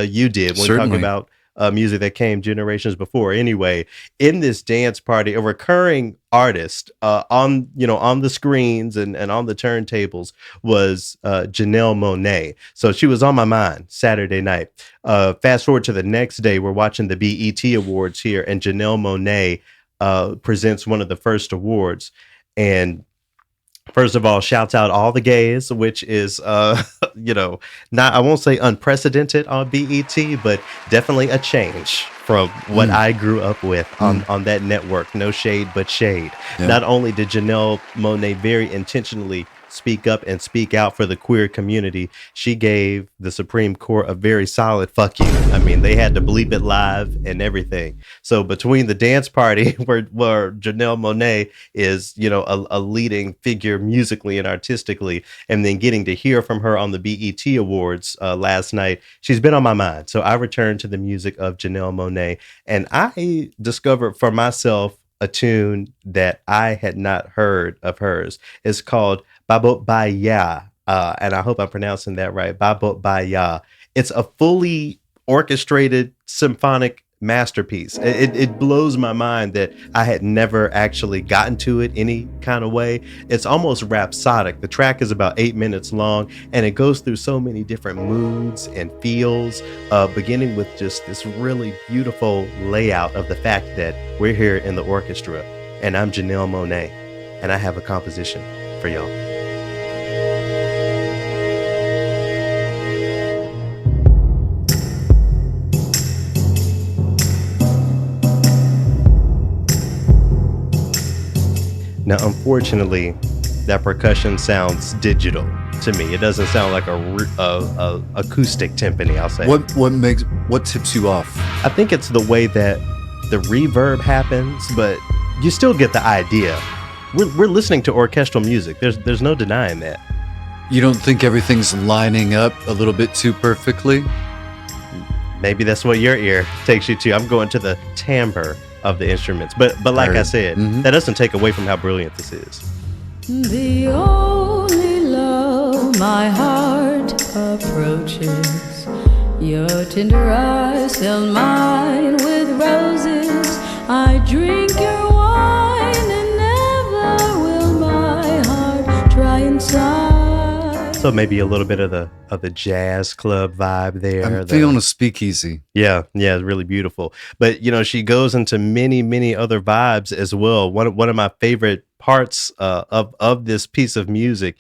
you did when we talk about music that came generations before. Anyway, in this dance party, a recurring artist on the screens and on the turntables was Janelle Monáe. So she was on my mind Saturday night. Fast forward to the next day, we're watching the BET Awards here, and Janelle Monáe presents one of the first awards. And first of all, shouts out all the gays, which is, not, I won't say unprecedented on BET, but definitely a change from what I grew up with on that network. No shade, but shade. Yeah. Not only did Janelle Monáe very intentionally speak up and speak out for the queer community, she gave the Supreme Court a very solid fuck you. I mean, they had to bleep it live and everything. So between the dance party where Janelle Monáe is, a leading figure musically and artistically, and then getting to hear from her on the BET Awards last night, she's been on my mind. So I returned to the music of Janelle Monáe, and I discovered for myself a tune that I had not heard of hers. It's called BaBopByeYa, and I hope I'm pronouncing that right. BaBopByeYa. It's a fully orchestrated symphonic masterpiece. It blows my mind that I had never actually gotten to it any kind of way. It's almost rhapsodic. The track is about 8 minutes long, and it goes through so many different moods and feels, beginning with just this really beautiful layout of the fact that we're here in the orchestra, and I'm Janelle Monáe, and I have a composition for y'all. Now, unfortunately, that percussion sounds digital to me. It doesn't sound like a acoustic timpani, I'll say. What tips you off? I think it's the way that the reverb happens, but you still get the idea. We're listening to orchestral music. There's no denying that. You don't think everything's lining up a little bit too perfectly? Maybe that's what your ear takes you to. I'm going to the timbre of the instruments, but like I said, that doesn't take away from how brilliant this is. The only love my heart approaches, your tender eyes fill mine with roses. I drink your wine and never will my heart dry inside. So maybe a little bit of the jazz club vibe there. I'm feeling a speakeasy. Yeah, it's really beautiful. But she goes into many other vibes as well. One of my favorite parts of this piece of music,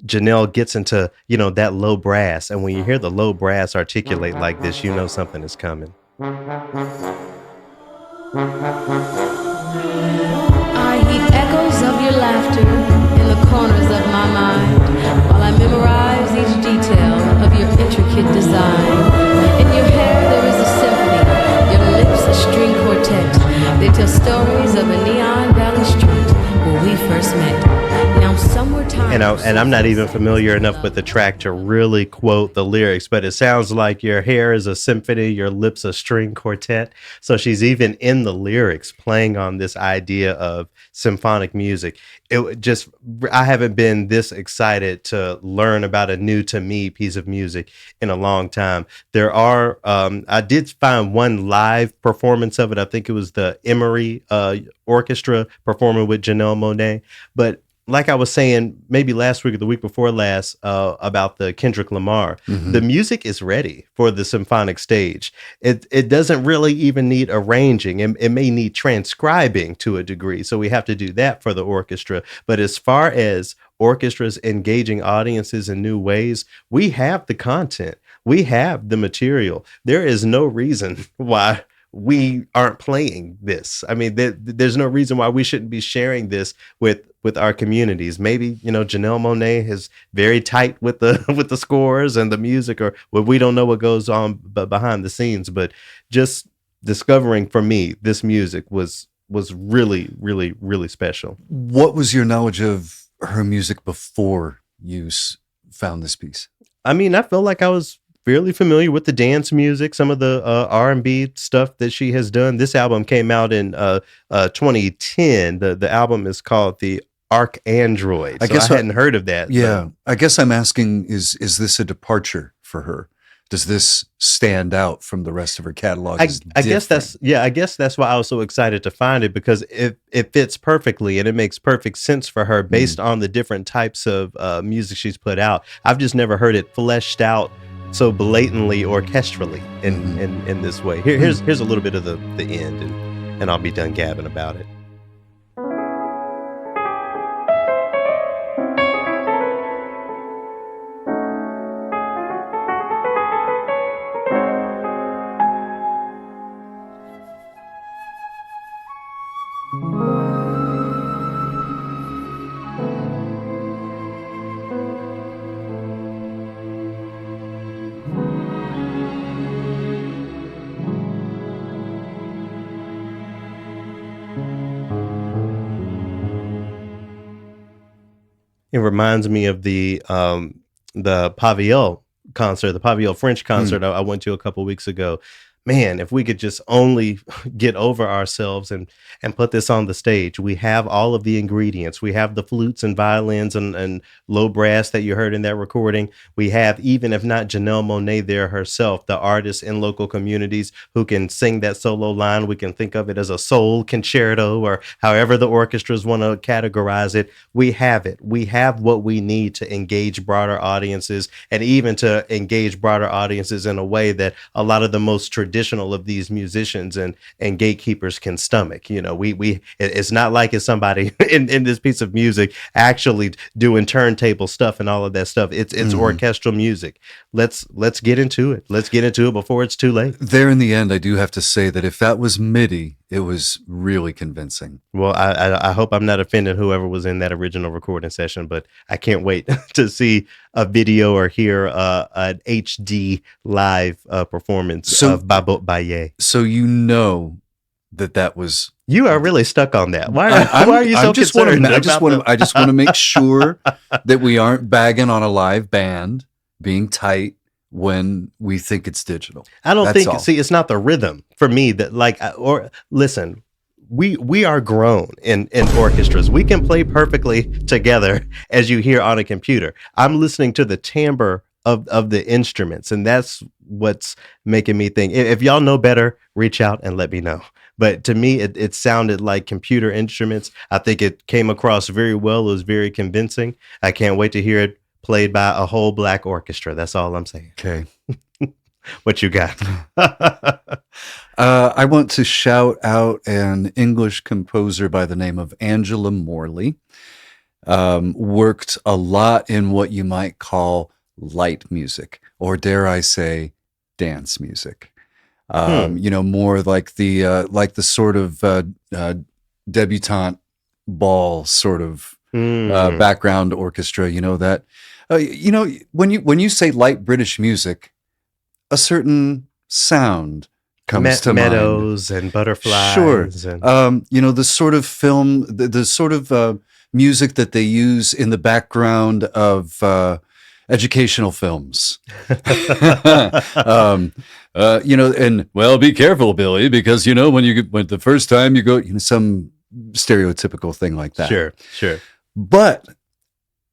Janelle gets into that low brass, and when you hear the low brass articulate like this, you know something is coming. I hear echoes of your laughter in the corners of my mind, while I memorize each detail of your intricate design. In your hair there is a symphony, your lips a string quartet. They tell stories of a neon valley street where we first met. Now somewhere time. And I'm not even familiar enough with the track to really quote the lyrics, but it sounds like your hair is a symphony, your lips a string quartet. So she's even in the lyrics playing on this idea of symphonic music. I haven't been this excited to learn about a new to me piece of music in a long time. There are, I did find one live performance of it. I think it was the Emery Orchestra performing with Janelle Monáe. But like I was saying, maybe last week or the week before last, about the Kendrick Lamar, the music is ready for the symphonic stage. It doesn't really even need arranging. It may need transcribing to a degree. So we have to do that for the orchestra. But as far as orchestras engaging audiences in new ways, we have the content. We have the material. There is no reason why we aren't playing this. I mean, there's no reason why we shouldn't be sharing this with our communities. Maybe, Janelle Monáe is very tight with the scores and the music, or we don't know what goes on behind the scenes. But just discovering, for me, this music was really, really, really special. What was your knowledge of her music before you found this piece? I mean, I feel like I was fairly familiar with the dance music, some of the R&B stuff that she has done. This album came out in 2010. The album is called The Archandroid. I hadn't heard of that. Yeah. So. I guess I'm asking, is this a departure for her? Does this stand out from the rest of her catalog? I guess that's why I was so excited to find it, because it fits perfectly and it makes perfect sense for her based on the different types of music she's put out. I've just never heard it fleshed out so blatantly orchestrally in this way. Here's a little bit of the end, and I'll be done gabbing about it. It reminds me of the Pavillon concert, the Pavillon French concert I went to a couple weeks ago. Man, if we could just only get over ourselves and put this on the stage. We have all of the ingredients. We have the flutes and violins and low brass that you heard in that recording. We have, even if not Janelle Monáe there herself, the artists in local communities who can sing that solo line. We can think of it as a soul concerto, or however the orchestras want to categorize it. We have it. We have what we need to engage broader audiences, and even to engage broader audiences in a way that a lot of the most traditional of these musicians and gatekeepers can stomach. It's not like it's somebody in this piece of music actually doing turntable stuff and all of that stuff. It's orchestral music. Let's get into it. Let's get into it before it's too late. There, in the end, I do have to say that if that was MIDI, it was really convincing. Well, I hope I'm not offending whoever was in that original recording session, but I can't wait to see a video or hear an HD live performance of BaBopByeYa. So that was... You are really stuck on that. Why are you so concerned? I just want to make sure that we aren't bagging on a live band being tight when we think it's digital. I don't think. See, it's not the rhythm for me that listen. We are grown in orchestras. We can play perfectly together, as you hear on a computer. I'm listening to the timbre of the instruments, and that's what's making me think. If y'all know better, reach out and let me know. But to me, it sounded like computer instruments. I think it came across very well. It was very convincing. I can't wait to hear it played by a whole black orchestra. That's all I'm saying. Okay. What you got? I want to shout out an English composer by the name of Angela Morley. Worked a lot in what you might call light music, or dare I say, dance music. More like the sort of debutante ball sort of background orchestra. When you say light British music, a certain sound comes to meadows mind. And butterflies. Sure. And... the sort of film, the sort of music that they use in the background of educational films. And well, be careful, Billy, because when when the first time you go, some stereotypical thing like that. Sure. But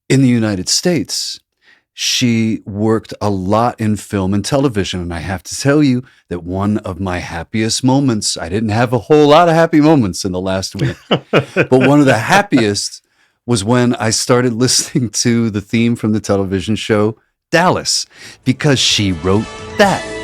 in the United States, she worked a lot in film and television. And I have to tell you that one of my happiest moments, I didn't have a whole lot of happy moments in the last week, but one of the happiest was when I started listening to the theme from the television show Dallas, because she wrote that.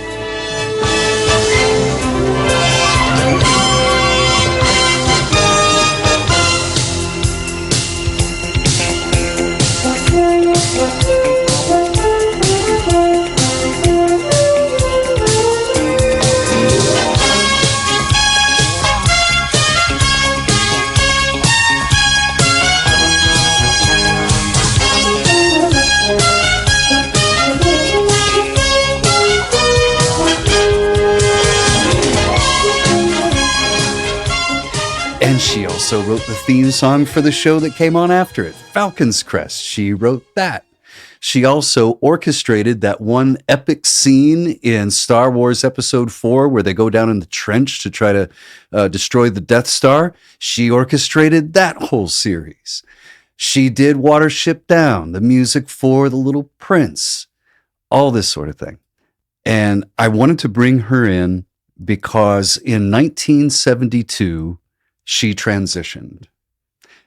And she also wrote the theme song for the show that came on after it, Falcon's Crest. She wrote that. She also orchestrated that one epic scene in Star Wars Episode 4 where they go down in the trench to try to destroy the Death Star. She orchestrated that whole series. She did Watership Down, the music for The Little Prince, all this sort of thing. And I wanted to bring her in because in 1972, she transitioned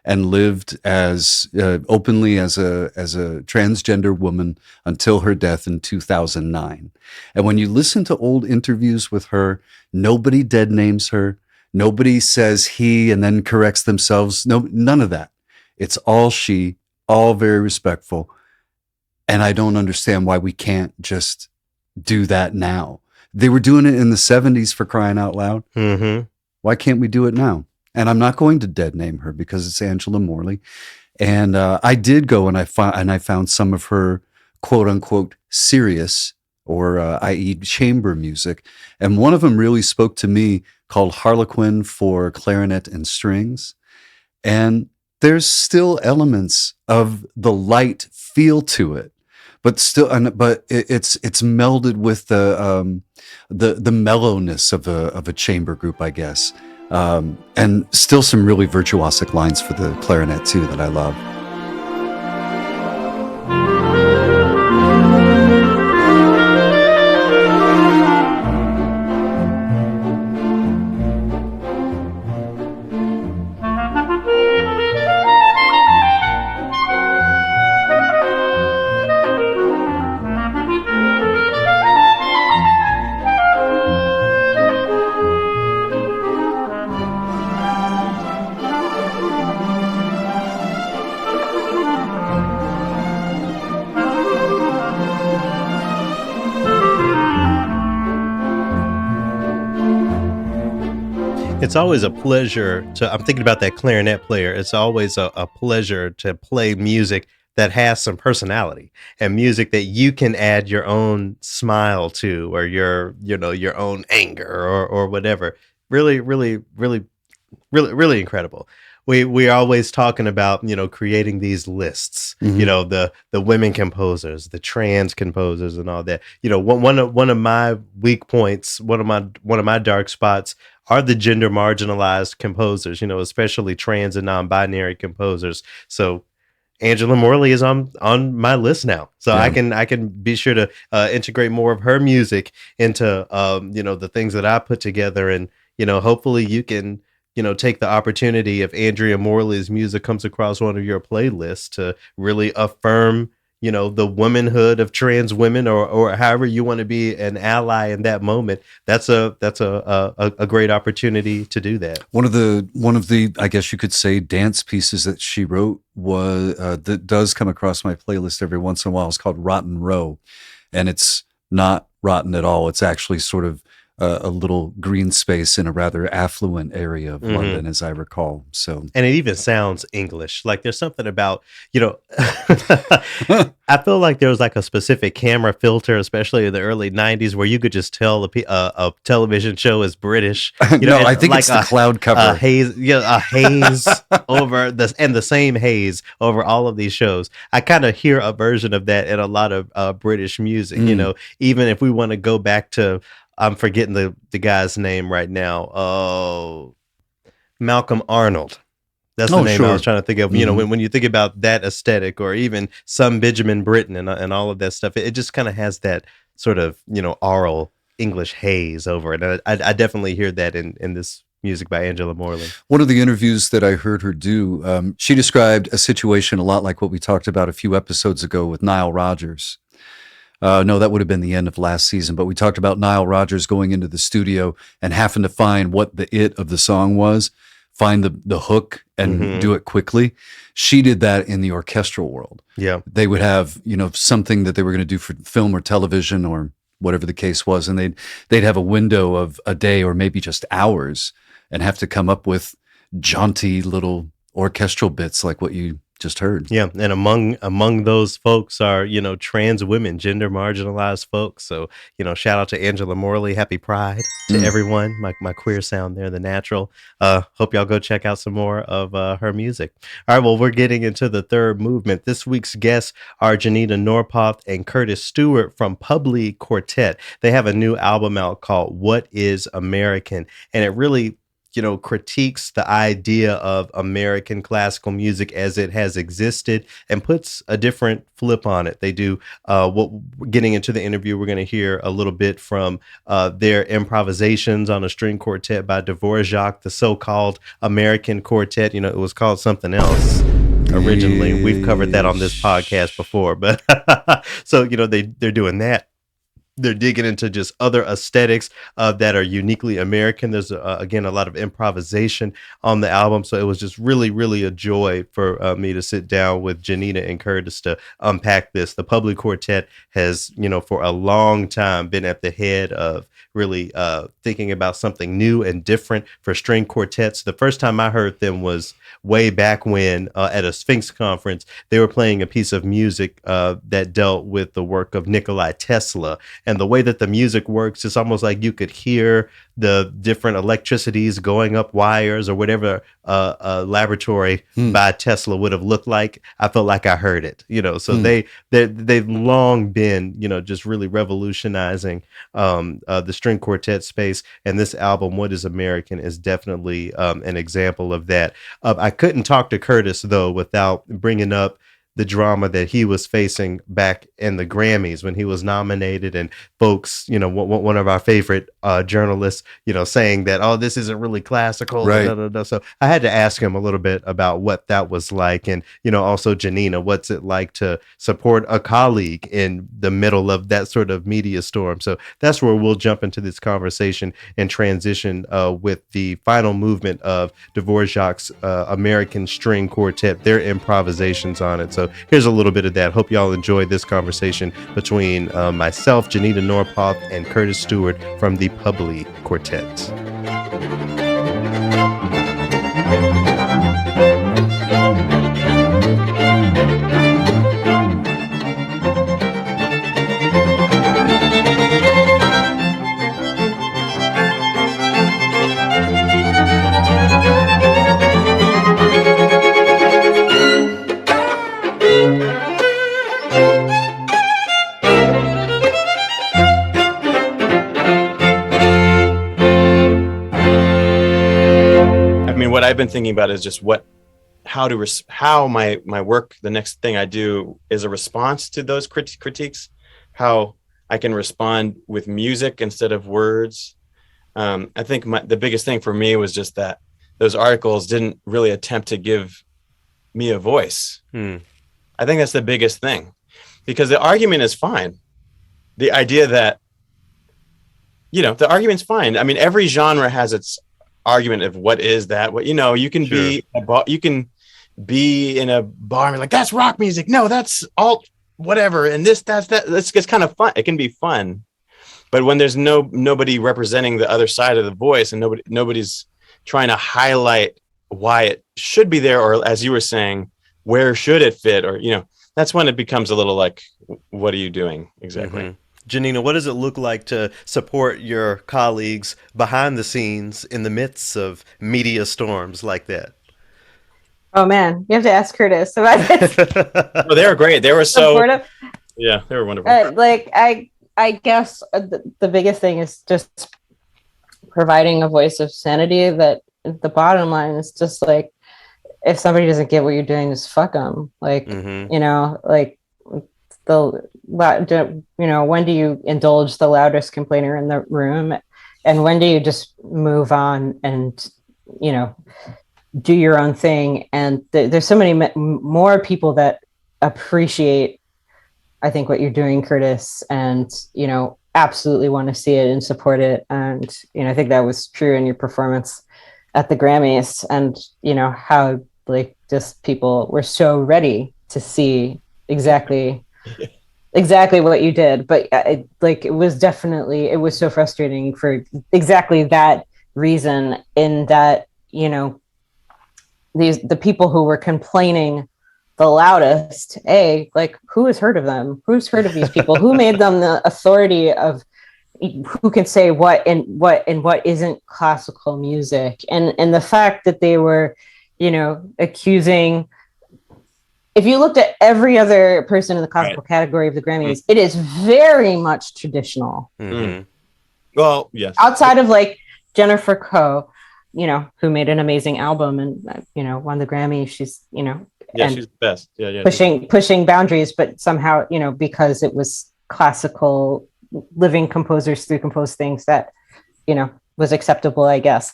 and lived as openly as a transgender woman until her death in 2009. And when you listen to old interviews with her, nobody dead names her. Nobody says he and then corrects themselves. No, none of that. It's all she, all very respectful. And I don't understand why we can't just do that now. They were doing it in the 70s, for crying out loud. Mm-hmm. Why can't we do it now? And I'm not going to dead name her because it's Angela Morley. And I did go and I found some of her quote unquote serious or i.e. chamber music. And one of them really spoke to me, called Harlequin for clarinet and strings. And there's still elements of the light feel to it, but still, but it's melded with the mellowness of a chamber group, I guess. And still some really virtuosic lines for the clarinet too that I love. It's always a pleasure I'm thinking about that clarinet player. It's always a pleasure to play music that has some personality and music that you can add your own smile to, or your own anger or whatever. Really incredible. We're always talking about, creating these lists, Mm-hmm. the women composers, the trans composers and all that. One of my weak points, one of my dark spots are the gender marginalized composers, especially trans and non-binary composers. So Angela Morley is on my list now. So Yeah. I can be sure to integrate more of her music into the things that I put together, and hopefully you can take the opportunity if Andrea Morley's music comes across one of your playlists to really affirm the womanhood of trans women, or however you want to be an ally in that moment. That's a great opportunity to do that. One of the I guess you could say dance pieces that she wrote was that does come across my playlist every once in a while. It's called Rotten Row, and it's not rotten at all. It's actually sort of a little green space in a rather affluent area of London, as I recall. So, and it even sounds English. Like there's something about, I feel like there was like a specific camera filter, especially in the early '90s, where you could just tell a television show is British. no, I think like it's the cloud cover, a haze over the same haze over all of these shows. I kind of hear a version of that in a lot of British music. Even if we want to go back to, I'm forgetting the guy's name right now. Oh, Malcolm Arnold. That's the name I was trying to think of. When you think about that aesthetic, or even some Benjamin Britten and all of that stuff, it just kind of has that sort of oral English haze over it. And I definitely hear that in this music by Angela Morley. One of the interviews that I heard her do, she described a situation a lot like what we talked about a few episodes ago with Nile Rodgers. No, that would have been the end of last season, but we talked about Nile Rodgers going into the studio and having to find what the it of the song was, find the hook and do it quickly. She did that in the orchestral world. Yeah. They would have, something that they were going to do for film or television or whatever the case was, and they'd have a window of a day or maybe just hours and have to come up with jaunty little orchestral bits like what you just heard. Yeah, and among those folks are trans women, gender marginalized folks. So shout out to Angela Morley. Happy Pride to everyone. My queer sound there, the natural. Hope y'all go check out some more of her music. All right, well, we're getting into the third movement. This week's guests are Janita Norpoth and Curtis Stewart from PUBLIQuartet. They have a new album out called What Is American, and it really critiques the idea of American classical music as it has existed and puts a different flip on it. They do getting into the interview, we're going to hear a little bit from their improvisations on a string quartet by Dvorak, the so-called American quartet. It was called something else originally. We've covered that on this podcast before, but so they're doing that. They're digging into just other aesthetics that are uniquely American. There's, again, a lot of improvisation on the album. So it was just really, really a joy for me to sit down with Janita and Curtis to unpack this. The PUBLIQuartet has, for a long time been at the head of really thinking about something new and different for string quartets. The first time I heard them was way back when at a Sphinx conference, they were playing a piece of music that dealt with the work of Nikola Tesla. And the way that the music works, it's almost like you could hear the different electricities going up wires or whatever a laboratory by Tesla would have looked like. I felt like I heard it, so they've long been, just really revolutionizing the string quartet space. And this album, What Is American, is definitely an example of that. I couldn't talk to Curtis, though, without bringing up the drama that he was facing back in the Grammys when he was nominated, and folks, one of our favorite journalists, saying that, oh, this isn't really classical. Right. So I had to ask him a little bit about what that was like. And, also Janina, what's it like to support a colleague in the middle of that sort of media storm? So that's where we'll jump into this conversation and transition with the final movement of Dvorak's American String Quartet, their improvisations on it. So here's a little bit of that. Hope y'all enjoyed this conversation between myself, Janita Norpoth, and Curtis Stewart from the PUBLIQuartet. What I've been thinking about is just how my work, the next thing I do, is a response to those critiques, how I can respond with music instead of words. I think the biggest thing for me was just that those articles didn't really attempt to give me a voice. I think that's the biggest thing, because the argument is fine. The idea that, the argument's fine. I mean, every genre has its argument of what is that, you can be in a bar and be like, that's rock music, no, that's alt whatever, and that's kind of fun. It can be fun, But when there's nobody representing the other side of the voice, and nobody's trying to highlight why it should be there, or as you were saying, where should it fit, or that's when it becomes a little like, what are you doing exactly? Mm-hmm. Janina, what does it look like to support your colleagues behind the scenes in the midst of media storms like that? Oh man, you have to ask Curtis about this. Well, they were great. They were so supportive. Yeah, they were wonderful. I guess the biggest thing is just providing a voice of sanity. That the bottom line is just like, if somebody doesn't get what you're doing, just fuck them. Like, when do you indulge the loudest complainer in the room, and when do you just move on and do your own thing? And there's so many more people that appreciate, I think, what you're doing, Curtis, and absolutely want to see it and support it. And I think that was true in your performance at the Grammys, and how just people were so ready to see exactly what you did. But it was so frustrating for exactly that reason, in that the people who were complaining the loudest, who has heard of them? Who's heard of these people? Who made them the authority of who can say what and what isn't classical music? And the fact that they were, accusing. If you looked at every other person in the classical category of the Grammys, it is very much traditional. Mm-hmm. Well, yes. Outside of Jennifer Coe, who made an amazing album and won the Grammy. She's she's the best. Yeah. Pushing boundaries, but somehow because it was classical, living composers through composed things that was acceptable, I guess.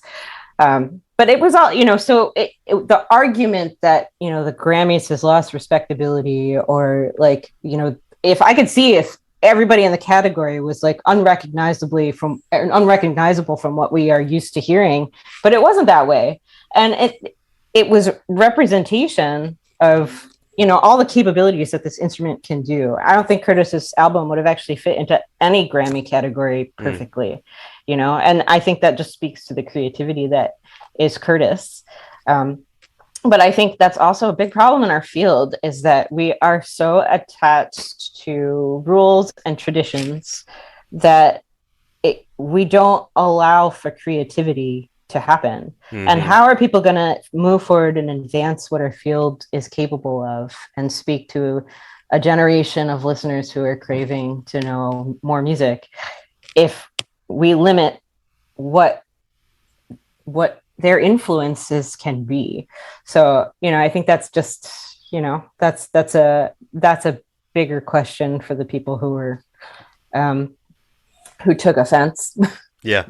But it was all so the argument that the Grammys has lost respectability, or if I could see if everybody in the category was unrecognizable from what we are used to hearing, but it wasn't that way. And it was representation of all the capabilities that this instrument can do. I don't think Curtis's album would have actually fit into any Grammy category perfectly, and I think that just speaks to the creativity that is Curtis. But I think that's also a big problem in our field, is that we are so attached to rules and traditions that we don't allow for creativity to happen. Mm-hmm. And how are people going to move forward and advance what our field is capable of, and speak to a generation of listeners who are craving to know more music, if we limit what their influences can be? So I think that's just that's a bigger question for the people who were who took offense. Yeah.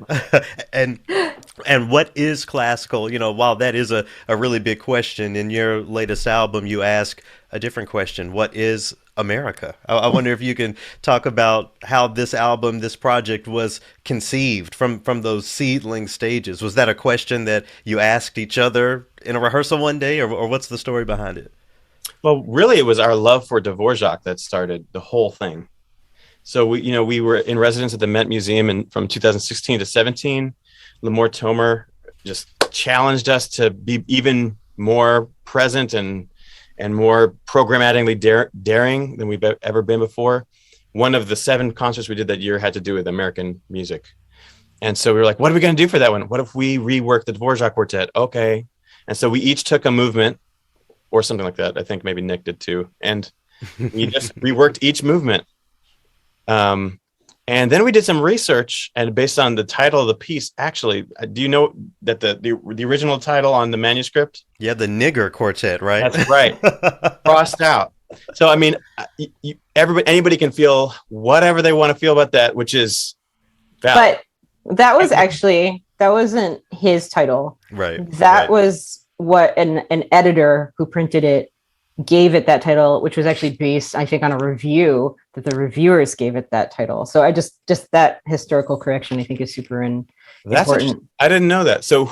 And what is classical? While that is a really big question, in your latest album, you ask a different question. What is America? I wonder if you can talk about how this album, this project, was conceived from those seedling stages. Was that a question that you asked each other in a rehearsal one day, or what's the story behind it? Well, really, it was our love for Dvorak that started the whole thing. So we were in residence at the Met Museum from 2016 to 17. Lamore Tomer just challenged us to be even more present and more programmatically daring than we've ever been before. One of the 7 concerts we did that year had to do with American music. And so we were like, what are we going to do for that one? What if we rework the Dvorak Quartet? Okay. And so we each took a movement or something like that. I think maybe Nick did too. And we just reworked each movement. And then we did some research, and based on the title of the piece, actually, do you know that the original title on the manuscript? Yeah, the Nigger Quartet, right? That's right. Crossed out. So, I mean, anybody can feel whatever they want to feel about that, which is valid. But that wasn't his title. Right. That was what an editor who printed it gave it that title, which was actually based, I think, on a review that the reviewers gave it that title. So I just that historical correction, I think, is super important. I didn't know that. So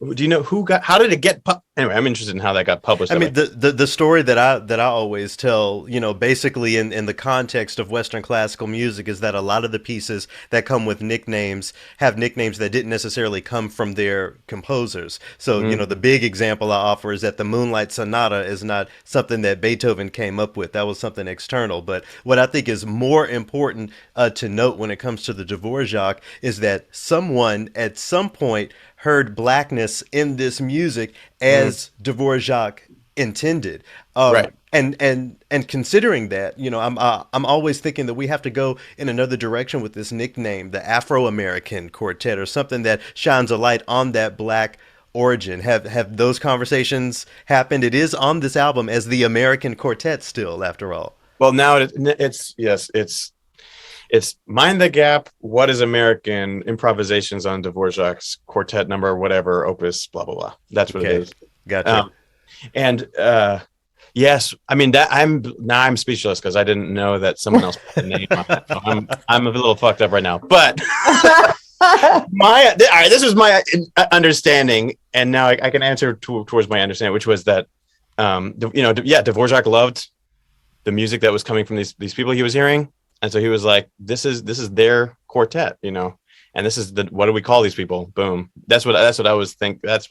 Do you know how did it get anyway? I'm interested in how that got published. I mean, the story that I always tell, basically in the context of Western classical music, is that a lot of the pieces that come with nicknames have nicknames that didn't necessarily come from their composers. So, the big example I offer is that the Moonlight Sonata is not something that Beethoven came up with. That was something external. But what I think is more important to note when it comes to the Dvorak is that someone at some point heard blackness in this music as Dvorak intended. Right. And considering that, I'm always thinking that we have to go in another direction with this nickname, the Afro-American Quartet, or something that shines a light on that black origin. Have those conversations happened? It is on this album as the American Quartet still, after all. Well, now it's Mind the Gap, What is American, Improvisations on Dvorak's Quartet number, whatever, Opus, blah, blah, blah. That's what it is. Gotcha. Yes, I mean, I'm speechless because I didn't know that someone else put the name on it. So I'm a little fucked up right now. But this was my understanding, and now I can answer towards my understanding, which was that, Dvorak loved the music that was coming from these people he was hearing. And so he was like, this is their quartet, and this is what do we call these people? Boom. That's what I that's what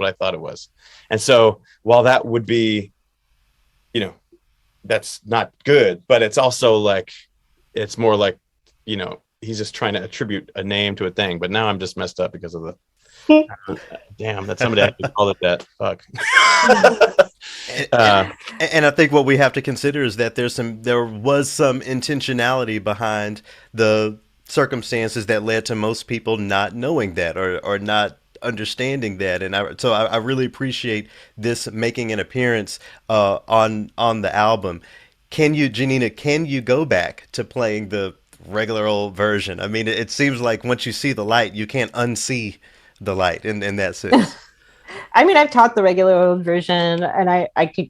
I thought it was. And so while that would be, that's not good, but it's also like, it's more like, he's just trying to attribute a name to a thing. But now I'm just messed up because of the, damn, that somebody actually called it that. Fuck. And I think what we have to consider is that there was some intentionality behind the circumstances that led to most people not knowing that or not understanding that. And I really appreciate this making an appearance on the album. Janina, can you go back to playing the regular old version? I mean, it seems like once you see the light, you can't unsee the light in that sense. I mean, I've taught the regular old version, and I played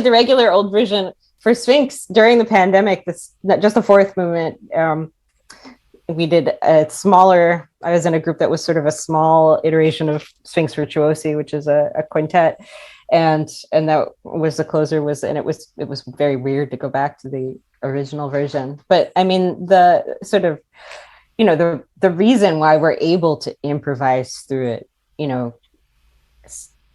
the regular old version for Sphinx during the pandemic. Just the fourth movement. We did a smaller. I was in a group that was sort of a small iteration of Sphinx Virtuosi, which is a quintet, and that was the closer. It was very weird to go back to the original version. But I mean, the sort of, the reason why we're able to improvise through it,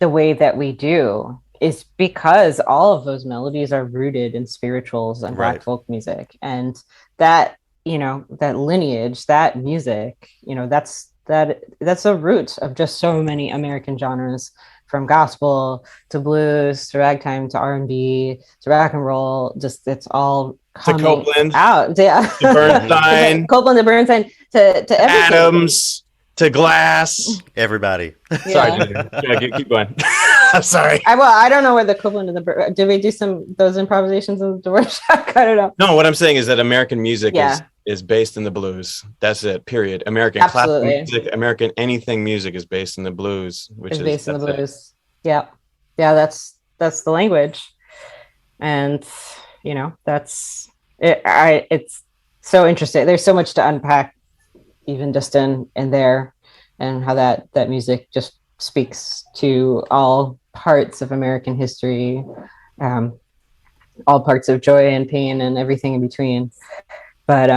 the way that we do is because all of those melodies are rooted in spirituals and Black folk music, and that that lineage, that music, that's the root of just so many American genres, from gospel to blues to ragtime to R&B to rock and roll. Just it's all coming to Copeland out, to Bernstein, Copeland to Bernstein to everything. Adams to Glass, everybody. Sorry, keep going. I'm sorry. I don't know where the Copeland and did we do those improvisations in the Dvorak? I don't know. No, what I'm saying is that American music is based in the blues. That's it. Period. American classical music, American anything music is based in the blues, which is based in the blues. Yeah, that's the language, and that's it. It's so interesting. There's so much to unpack, even just in there, and how that music just speaks to all parts of American history, all parts of joy and pain and everything in between. But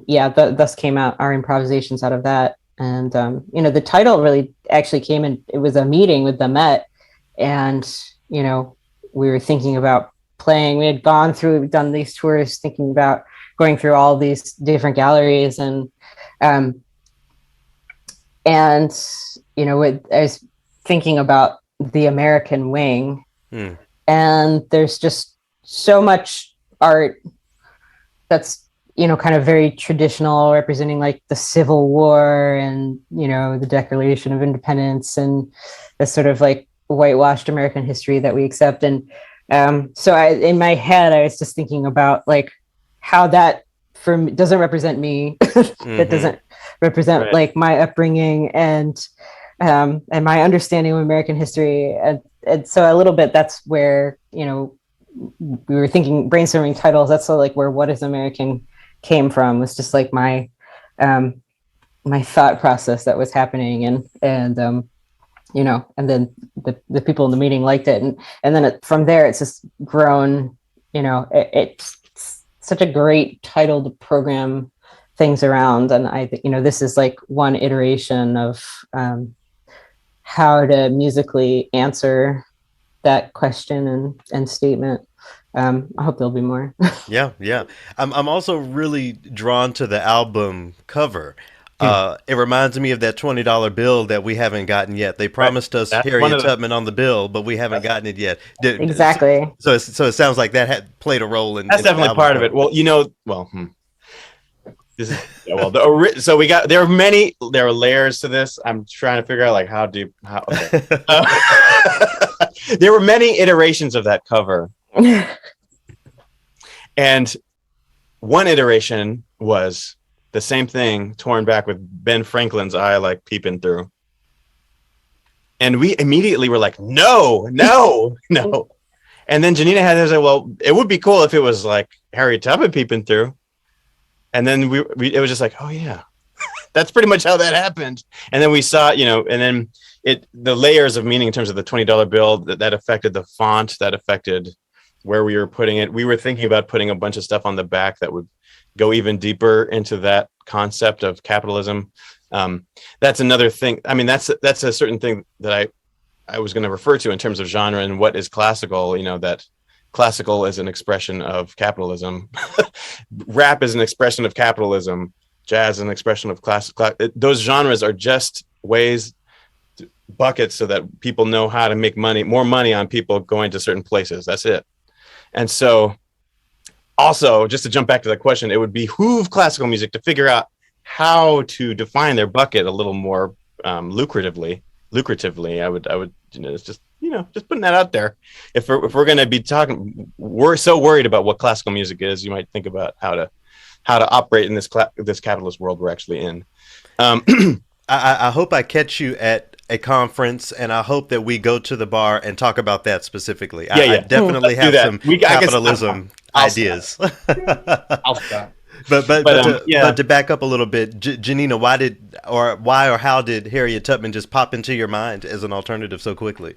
yeah, thus came out our improvisations out of that. And the title really actually came in. It was a meeting with the Met, and we were thinking about playing. We had done these tours, thinking about going through all these different galleries, and I was thinking about the American wing, and there's just so much art that's kind of very traditional, representing like the Civil War and the Declaration of Independence and the sort of like whitewashed American history that we accept. And so in my head, I was just thinking about like how that doesn't represent me. That doesn't represent like my upbringing and my understanding of American history. And so a little bit, that's where, we were brainstorming titles. That's like where What is American came from, was just like my my thought process that was happening, and you know, and then the people in the meeting liked it, and then from there it's just grown. You know, it's such a great title to program things around, and I think, you know, this is like one iteration of how to musically answer that question and statement. I hope there'll be more. Yeah. I'm also really drawn to the album cover. It reminds me of that $20 bill that we haven't gotten yet. They promised us Harriet Tubman on the bill, but we haven't gotten it yet. Exactly. So it sounds like that had played a role in. That's definitely part of it. Well, you know, this is so there are layers to this. I'm trying to figure out like okay. There were many iterations of that cover. And one iteration was the same thing torn back with Ben Franklin's eye like peeping through. And we immediately were like, no. And then Janina had to say, well, it would be cool if it was like Harriet Tubman peeping through. And then it was just like, oh yeah, that's pretty much how that happened. And then we saw, you know, and then the layers of meaning in terms of the $20 bill that affected the font, that affected where we were putting it. We were thinking about putting a bunch of stuff on the back that would go even deeper into that concept of capitalism. That's another thing. I mean, that's a certain thing that I was going to refer to in terms of genre and what is classical. You know, that classical is an expression of capitalism. Rap is an expression of capitalism. Jazz is an expression of classical. Those genres are just ways, buckets, so that people know how to make more money on people going to certain places. That's it. And so also, just to jump back to that question, it would behoove classical music to figure out how to define their bucket a little more lucratively. I would, you know, it's just, you know, just putting that out there. If we're going to be talking, we're so worried about what classical music is, you might think about how to operate in this capitalist world we're actually in. I hope I catch you at a conference, and I hope that we go to the bar and talk about that specifically. Yeah. I definitely have some capitalism ideas. I'll stop. But to back up a little bit, Janina, why or how did Harriet Tubman just pop into your mind as an alternative so quickly?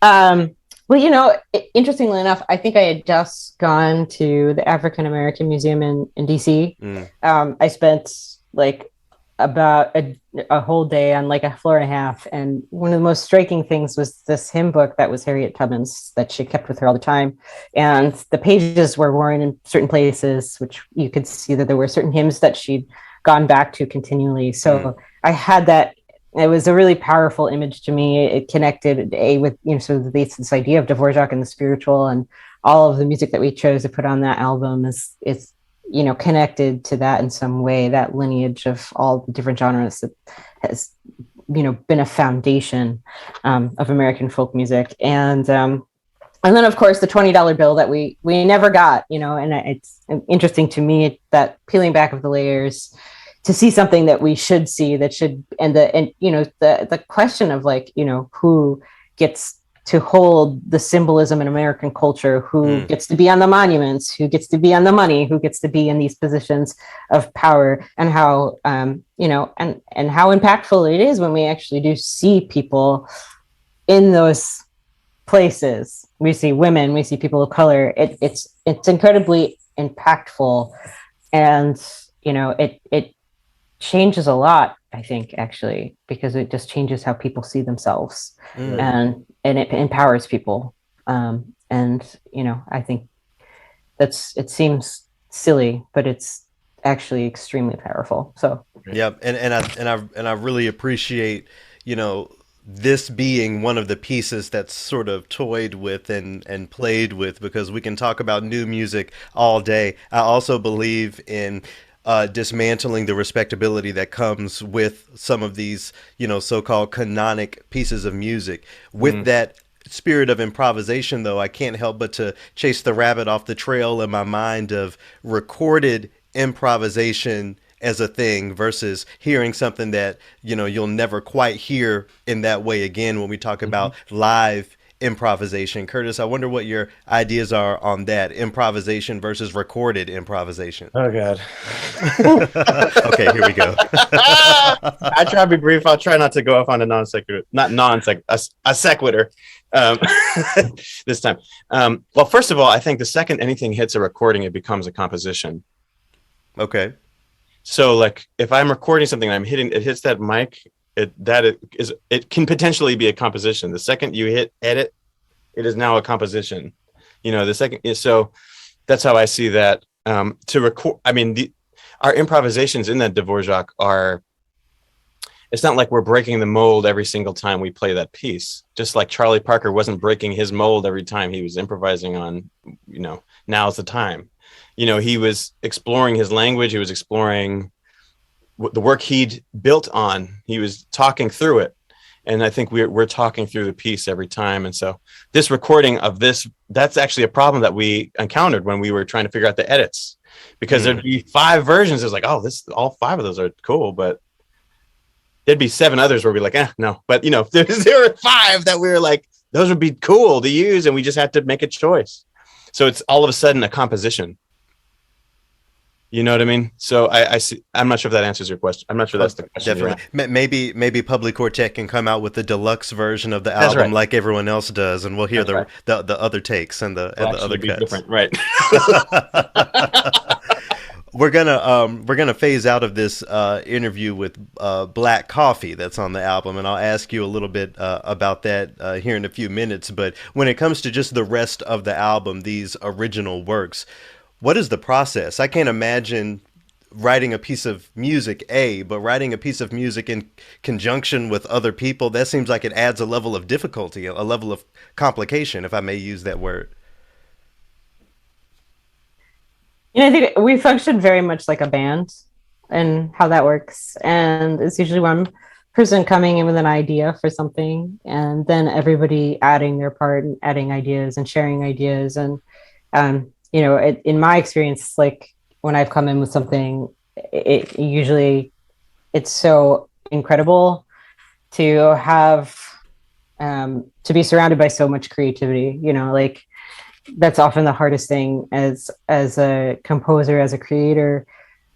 Well, you know, interestingly enough, I think I had just gone to the African American Museum in DC. I spent like about a whole day on like a floor and a half, and one of the most striking things was this hymn book that was Harriet Tubman's that she kept with her all the time, and the pages were worn in certain places, which you could see that there were certain hymns that she'd gone back to continually. So I had that. It was a really powerful image to me. It connected with, you know, sort of this idea of Dvorak and the spiritual, and all of the music that we chose to put on that album is you know, connected to that in some way, that lineage of all the different genres that has, you know, been a foundation of American folk music. And then of course the $20 bill that we never got, you know, and it's interesting to me that peeling back of the layers to see something that we should see and you know, the question of like, you know, who gets to hold the symbolism in American culture, who gets to be on the monuments, who gets to be on the money, who gets to be in these positions of power, and how, you know, and how impactful it is when we actually do see people in those places. We see women, we see people of color. It's incredibly impactful, and, you know, it changes a lot, I think, actually, because it just changes how people see themselves, and it empowers people. And, you know, I think it seems silly, but it's actually extremely powerful. So yeah, and I really appreciate, you know, this being one of the pieces that's sort of toyed with and played with, because we can talk about new music all day. I also believe in dismantling the respectability that comes with some of these, you know, so-called canonic pieces of music. With that spirit of improvisation, though, I can't help but to chase the rabbit off the trail in my mind of recorded improvisation as a thing versus hearing something that, you know, you'll never quite hear in that way again when we talk about live improvisation. Curtis, I wonder what your ideas are on that, improvisation versus recorded improvisation. Oh God. Okay, here we go. I try to be brief. I'll try not to go off on a non sequitur, a sequitur this time. Well, first of all, I think the second anything hits a recording, it becomes a composition. Okay. So like if I'm recording something and it hits that mic, it can potentially be a composition. The second you hit edit, it is now a composition. The second is, so that's how I see that. To record, I mean, our improvisations in that Dvorak are, it's not like we're breaking the mold every single time we play that piece. Just like Charlie Parker wasn't breaking his mold every time he was improvising on, now's the time. He was exploring his language. He was exploring the work he'd built on. He was talking through it. And I think we're talking through the piece every time. And so this recording of this, that's actually a problem that we encountered when we were trying to figure out the edits, because there'd be 5 versions. It was like, oh, all 5 of those are cool. But there'd be 7 others where we're like, no. But, there were 5 that we were like, those would be cool to use. And we just had to make a choice. So it's all of a sudden a composition. You know what I mean? So I see. I'm not sure if that answers your question. I'm not sure that's the question. Definitely. Maybe PUBLIQuartet can come out with the deluxe version of the album like everyone else does, and we'll hear the other takes and the other cuts. Different, right? We're gonna phase out of this interview with Black Coffee that's on the album, and I'll ask you a little bit about that here in a few minutes. But when it comes to just the rest of the album, these original works, what is the process? I can't imagine writing a piece of music, but writing a piece of music in conjunction with other people, that seems like it adds a level of difficulty, a level of complication, if I may use that word. I think we function very much like a band and how that works. And it's usually one person coming in with an idea for something, and then everybody adding their part and adding ideas and sharing ideas. And, in my experience, like when I've come in with something, it's so incredible to have, to be surrounded by so much creativity, like that's often the hardest thing as a composer, as a creator,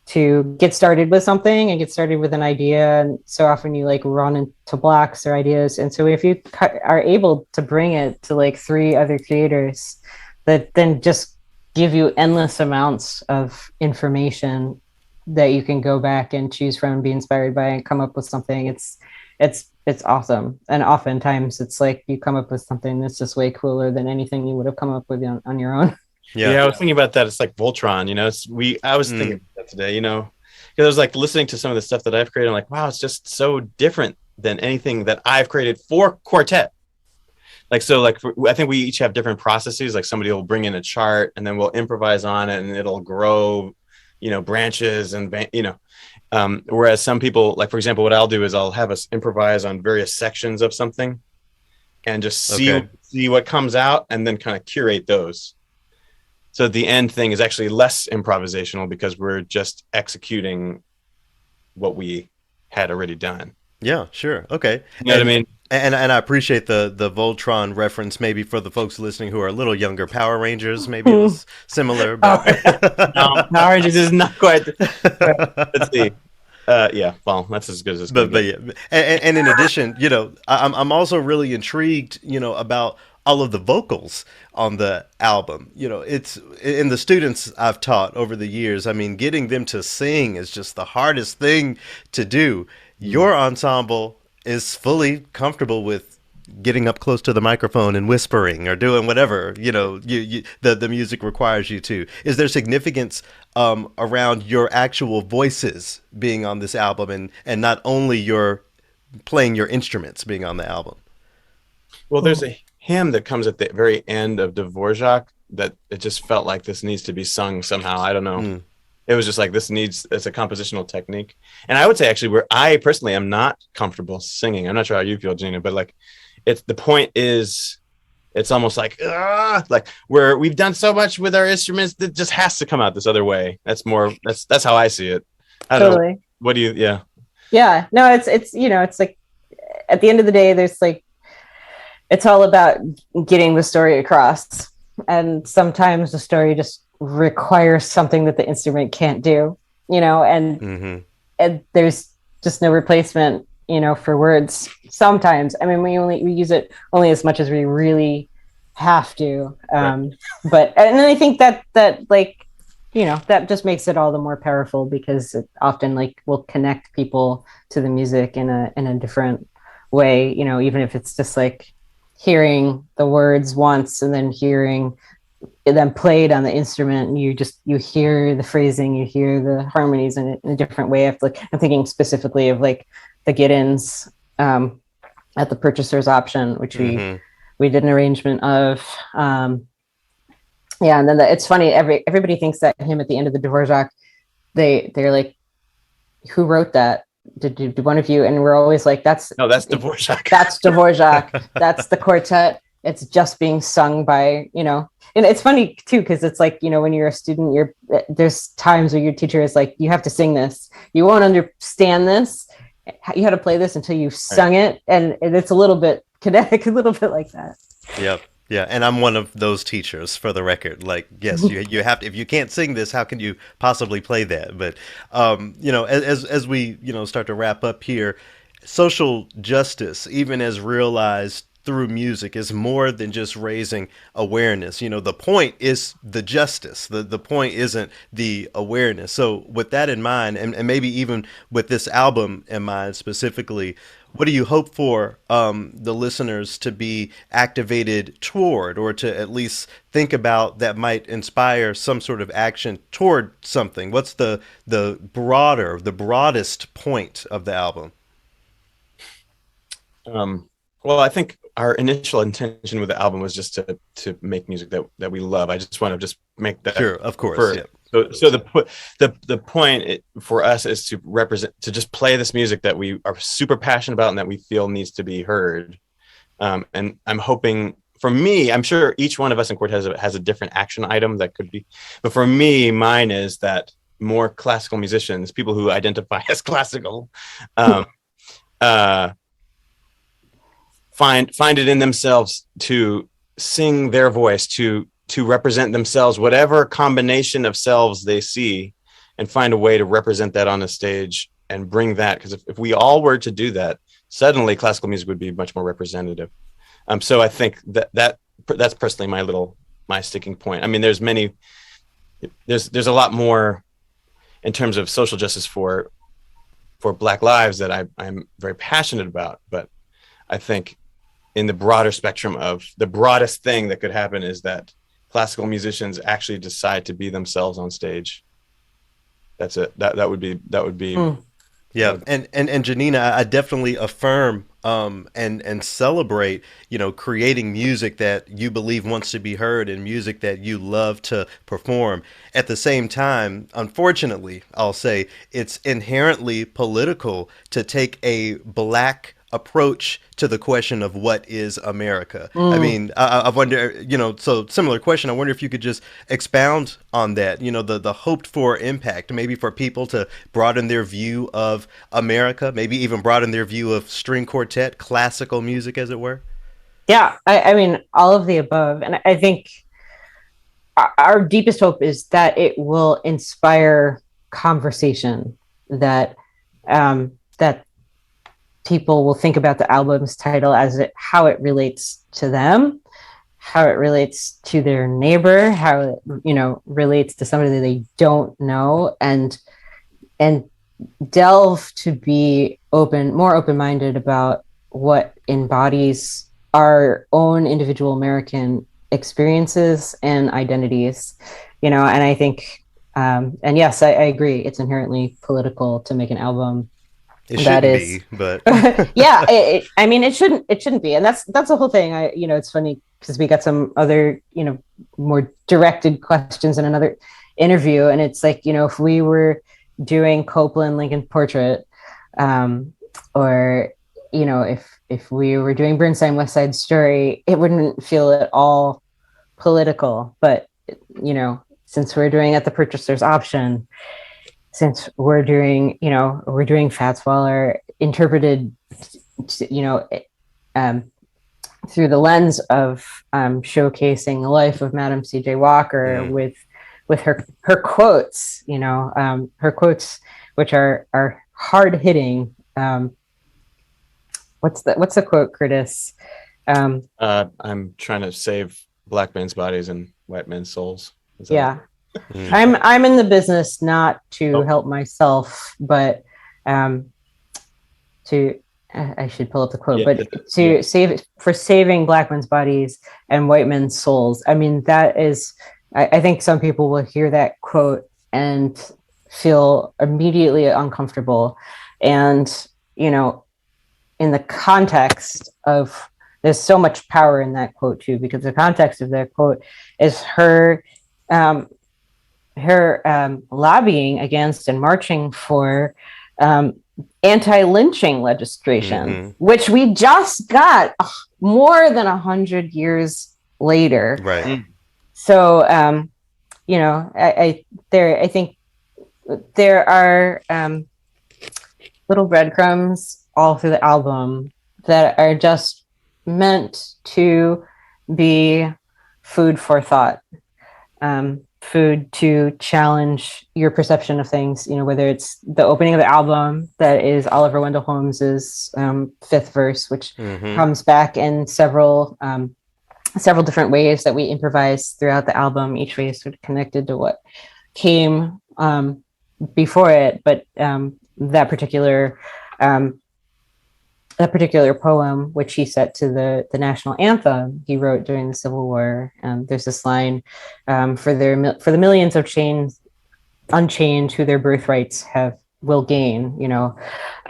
to get started with something and get started with an idea. And so often you like run into blocks or ideas. And so if you are able to bring it to like 3 other creators that then just give you endless amounts of information that you can go back and choose from and be inspired by and come up with something, it's awesome. And oftentimes it's like you come up with something that's just way cooler than anything you would have come up with on your own. Yeah, I was thinking about that. It's like Voltron, I was thinking about that today, because I was like listening to some of the stuff that I've created. I'm like, wow, it's just so different than anything that I've created for Quartet. Like, so like, I think we each have different processes. Like somebody will bring in a chart and then we'll improvise on it and it'll grow, branches and, whereas some people, like, for example, what I'll do is I'll have us improvise on various sections of something and just see what comes out and then kind of curate those. So the end thing is actually less improvisational because we're just executing what we had already done. Yeah, sure. Okay. You know what I mean? And I appreciate the Voltron reference, maybe for the folks listening who are a little younger. Power Rangers, maybe it was similar. But no, Power Rangers is not quite. Let's see. Yeah, well, that's as good as it's but yeah. And in addition, I'm also really intrigued, about all of the vocals on the album. It's in the students I've taught over the years. I mean, getting them to sing is just the hardest thing to do. Your ensemble is fully comfortable with getting up close to the microphone and whispering or doing whatever, the music requires you to. Is there significance around your actual voices being on this album and not only your playing your instruments being on the album? Well, there's a hymn that comes at the very end of Dvorak that it just felt like this needs to be sung somehow. I don't know. It was just like it's a compositional technique. And I would say actually I personally am not comfortable singing. I'm not sure how you feel, Gina, but like the point is it's almost like we've done so much with our instruments that just has to come out this other way. That's how I see it. I don't know. What do you, Yeah. No, it's like at the end of the day, there's like it's all about getting the story across. And sometimes the story just requires something that the instrument can't do, and there's just no replacement, for words. Sometimes, I mean, we use it only as much as we really have to. But, and I think that like, that just makes it all the more powerful, because it often like will connect people to the music in a different way, even if it's just like hearing the words once and then hearing them played on the instrument, and you hear the phrasing, you hear the harmonies in a different way. I'm thinking specifically of like the get-ins at the purchaser's option, which we did an arrangement of. And then it's funny, everybody thinks that hymn at the end of the Dvorak, they're like, who wrote that? Did one of you? And we're always like, that's Dvorak. That's Dvorak. That's the quartet. It's just being sung by, and it's funny too, because it's like, when you're a student, there's times where your teacher is like, you have to sing this. You won't understand this. You had to play this until you've sung it. And it's a little bit kinetic, a little bit like that. Yep. Yeah, and I'm one of those teachers, for the record. Like, yes, you have to. If you can't sing this, how can you possibly play that? But, as we start to wrap up here, social justice, even as realized through music, is more than just raising awareness. The point is the justice. The point isn't the awareness. So, with that in mind, and maybe even with this album in mind specifically, what do you hope for the listeners to be activated toward, or to at least think about, that might inspire some sort of action toward something? What's the broadest point of the album? Well, I think our initial intention with the album was just to make music that we love. I just want to just make that. Sure, of course. Yeah. So the point for us is to just play this music that we are super passionate about and that we feel needs to be heard. And I'm hoping, for me, I'm sure each one of us in Quartet has a different action item that could be, but for me, mine is that more classical musicians, people who identify as classical, find it in themselves to sing their voice, to represent themselves, whatever combination of selves they see, and find a way to represent that on the stage and bring that. Because if we all were to do that, suddenly classical music would be much more representative. So I think that's personally my sticking point. I mean, there's a lot more in terms of social justice for Black lives that I'm very passionate about, but I think in the broader spectrum of the broadest thing that could happen is that classical musicians actually decide to be themselves on stage. That's it. That would be. Yeah. And Janina, I definitely affirm and celebrate, creating music that you believe wants to be heard and music that you love to perform. At the same time, unfortunately, I'll say it's inherently political to take a Black approach to the question of what is America. I mean, I wonder, so similar question. I wonder if you could just expound on that, the hoped for impact, maybe for people to broaden their view of America, maybe even broaden their view of string quartet, classical music, as it were. Yeah, I mean, all of the above. And I think our deepest hope is that it will inspire conversation, that people will think about the album's title as how it relates to them, how it relates to their neighbor, how it, relates to somebody that they don't know, and delve to be more open-minded about what embodies our own individual American experiences and identities, and I think, and yes, I agree, it's inherently political to make an album. It shouldn't be, but yeah, I mean, it shouldn't be. And that's the whole thing. It's funny because we got some other, more directed questions in another interview. And it's like, if we were doing Copland Lincoln Portrait, or, if we were doing Bernstein West Side Story, it wouldn't feel at all political. But, since we're doing At the Purchaser's Option, since we're doing Fats Waller interpreted, through the lens of showcasing the life of Madame C.J. Walker with her quotes, her quotes, which are hard hitting. What's the quote, Curtis? I'm trying to save black men's bodies and white men's souls. Yeah. I'm in the business not to help myself, but to I should pull up the quote, but to saving black men's bodies and white men's souls. I mean, that is, I think some people will hear that quote and feel immediately uncomfortable. And, in the context of, there's so much power in that quote too, because the context of that quote is her lobbying against and marching for anti-lynching legislation, which we just got more than 100 years later. Right. So, I think there are little breadcrumbs all through the album that are just meant to be food for thought, food to challenge your perception of things, whether it's the opening of the album that is Oliver Wendell Holmes's fifth verse, which comes back in several different ways that we improvise throughout the album. Each way is sort of connected to what came before it, but that particular poem, which he set to the national anthem he wrote during the Civil War. There's this line, for the millions of chains unchained who their birthrights will gain,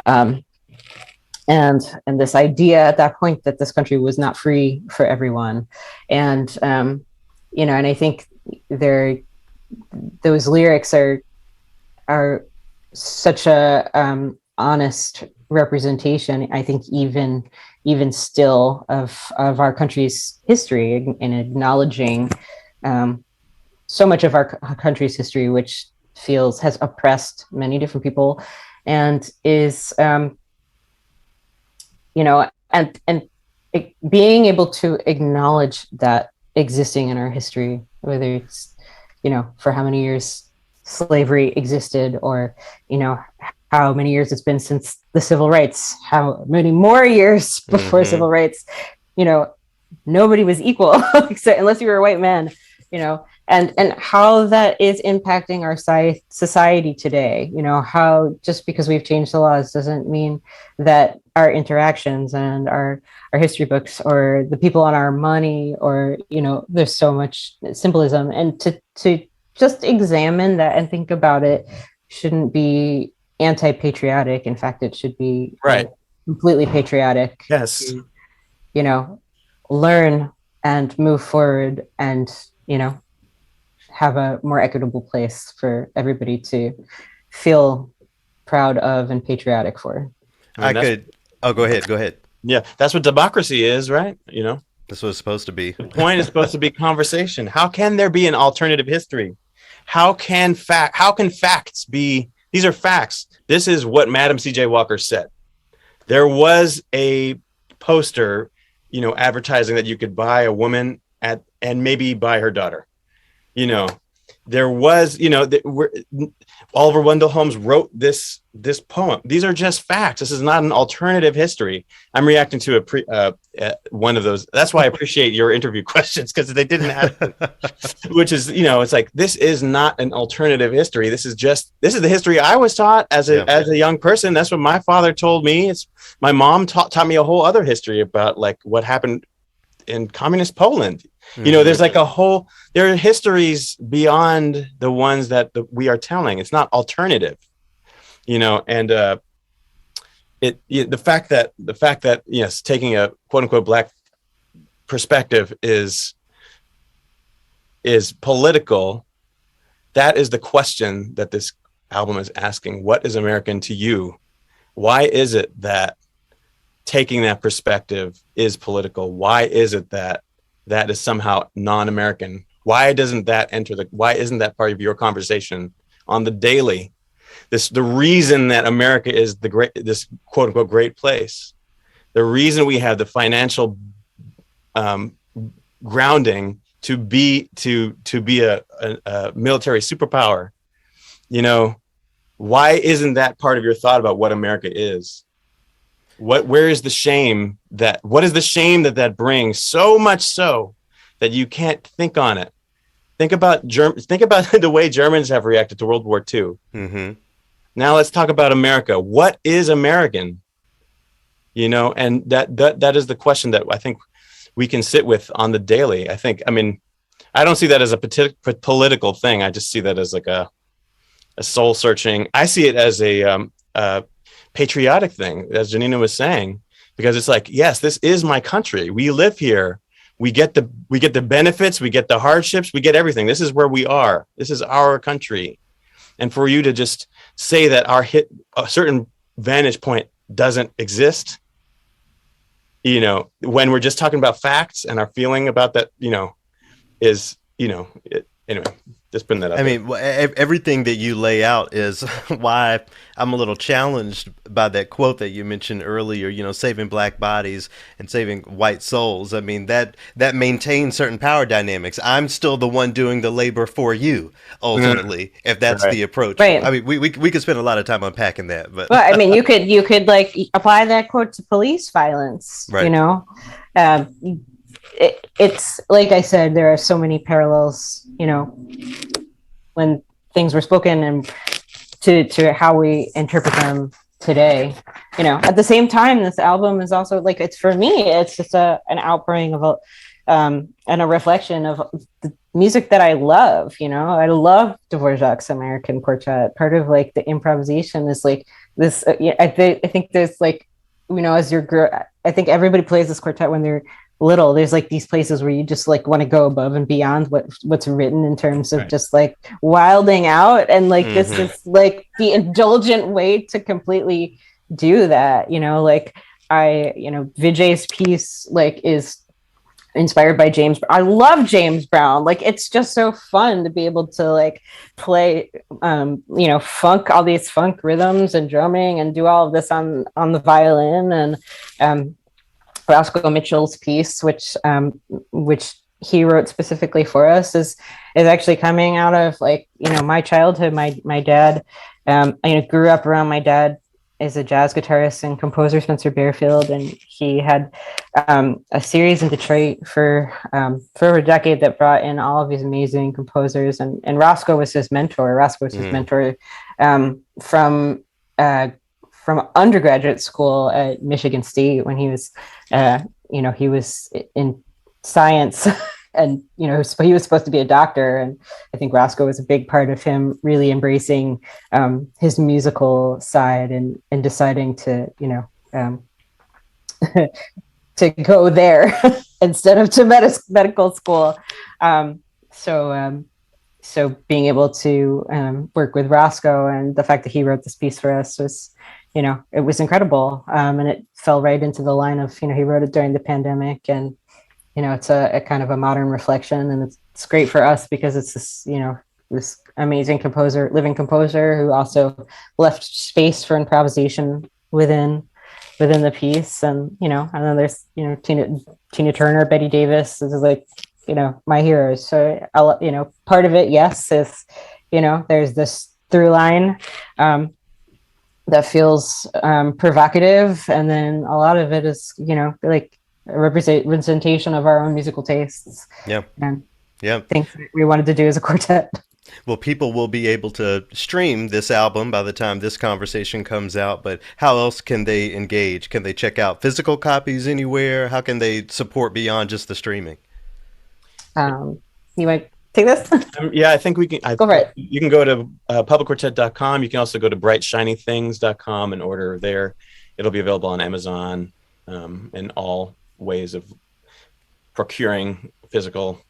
and this idea at that point that this country was not free for everyone. And, and I think those lyrics are such a honest representation, I think, even still of our country's history, and acknowledging so much of our country's history, which has oppressed many different people, and is being able to acknowledge that existing in our history, whether it's for how many years slavery existed, or how many years it's been since the civil rights, how many more years before civil rights, nobody was equal except unless you were a white man, and how that is impacting our society today. How just because we've changed the laws doesn't mean that our interactions and our history books or the people on our money, or there's so much symbolism, and to just examine that and think about it shouldn't be anti-patriotic. In fact, it should be completely patriotic. Yes. Learn and move forward, and have a more equitable place for everybody to feel proud of and patriotic for. Go ahead. Yeah, that's what democracy is, right? That's what it's supposed to be. The point is supposed to be conversation. How can there be an alternative history? How can facts be? These are facts. This is what Madam C.J. Walker said. There was a poster, advertising that you could buy a woman and maybe buy her daughter. There was, Oliver Wendell Holmes wrote this poem. These are just facts. This is not an alternative history. I'm reacting to one of those. That's why I appreciate your interview questions, because they didn't have, which is, it's like, this is not an alternative history. This is the history I was taught as a young person. That's what my father told me. My mom taught me a whole other history about like what happened in communist Poland. There's like there are histories beyond the ones that we are telling. It's not alternative, and the fact that yes, taking a quote unquote black perspective is political. That is the question that this album is asking. What is American to you? Why is it that taking that perspective is political? Why is it that is somehow non-American? Why isn't that part of your conversation on the daily? The reason that America is this quote unquote great place, the reason we have the financial grounding to be a military superpower. You know, why isn't that part of your thought about what America is? Where is the shame what is the shame that brings, so much so that you can't think on it? Think about the way Germans have reacted to World War II. Mm-hmm. Now let's talk about America. What is American? You know, and that is the question that I think we can sit with on the daily. I mean, I don't see that as a political thing. I just see that as like a soul searching. I see it as a patriotic thing, as Janina was saying, because it's like, yes, this is my country. We live here. We get the benefits. We get the hardships. We get everything. This is where we are. This is our country. And for you to just say that a certain vantage point doesn't exist, you know, when we're just talking about facts and our feeling about that, you know, is, you know, anyway, just putting that up. I mean, everything that you lay out is why I'm a little challenged by that quote that you mentioned earlier, you know, saving black bodies and saving white souls. I mean, that maintains certain power dynamics. I'm still the one doing the labor for you, ultimately, if that's the approach. Right. I mean, we could spend a lot of time unpacking that. But well, I mean, you could like apply that quote to police violence, right. You know? It's like I said, there are so many parallels, you know, when things were spoken and to how we interpret them today. You know, at the same time, this album is also like, it's for me, it's just an outpouring of and a reflection of the music that I love. You know, I love Dvorak's American Quartet. Part of like the improvisation is like this. I think there's like, you know, as I think everybody plays this quartet when they're little. There's like these places where you just like want to go above and beyond what's written in terms of just like wilding out, and like this is like the indulgent way to completely do that. You know, like Vijay's piece like is inspired by James. I love James Brown. Like, it's just so fun to be able to like play all these funk rhythms and drumming and do all of this on the violin. And Roscoe Mitchell's piece, which he wrote specifically for us, is actually coming out of like, you know, my childhood. My dad, grew up around. My dad is a jazz guitarist and composer, Spencer Bearfield, and he had a series in Detroit for a decade that brought in all of these amazing composers, and Roscoe was his mentor. Roscoe was his mentor from undergraduate school at Michigan State when he was, he was in science and, you know, he was supposed to be a doctor. And I think Roscoe was a big part of him really embracing his musical side and deciding to, you know, to go there instead of to medical school. So being able to work with Roscoe, and the fact that he wrote this piece for us was, you know, it was incredible. And it fell right into the line of, you know, he wrote it during the pandemic, and, you know, it's a kind of a modern reflection, and it's great for us because it's this, you know, this amazing living composer who also left space for improvisation within the piece. And, you know, and then there's, you know, Tina Turner, Betty Davis, this is like, you know, my heroes. So you know, part of it, yes, is, you know, there's this through line that feels provocative, and then a lot of it is, you know, like a representation of our own musical tastes. Yeah. And yeah, things that we wanted to do as a quartet. Well, people will be able to stream this album by the time this conversation comes out, but how else can they engage? Can they check out physical copies anywhere? How can they support beyond just the streaming? You might take this? Yeah, I think we can. Go for it. You can go to PUBLIQuartet.com. You can also go to brightshinythings.com and order there. It'll be available on Amazon and all ways of procuring physical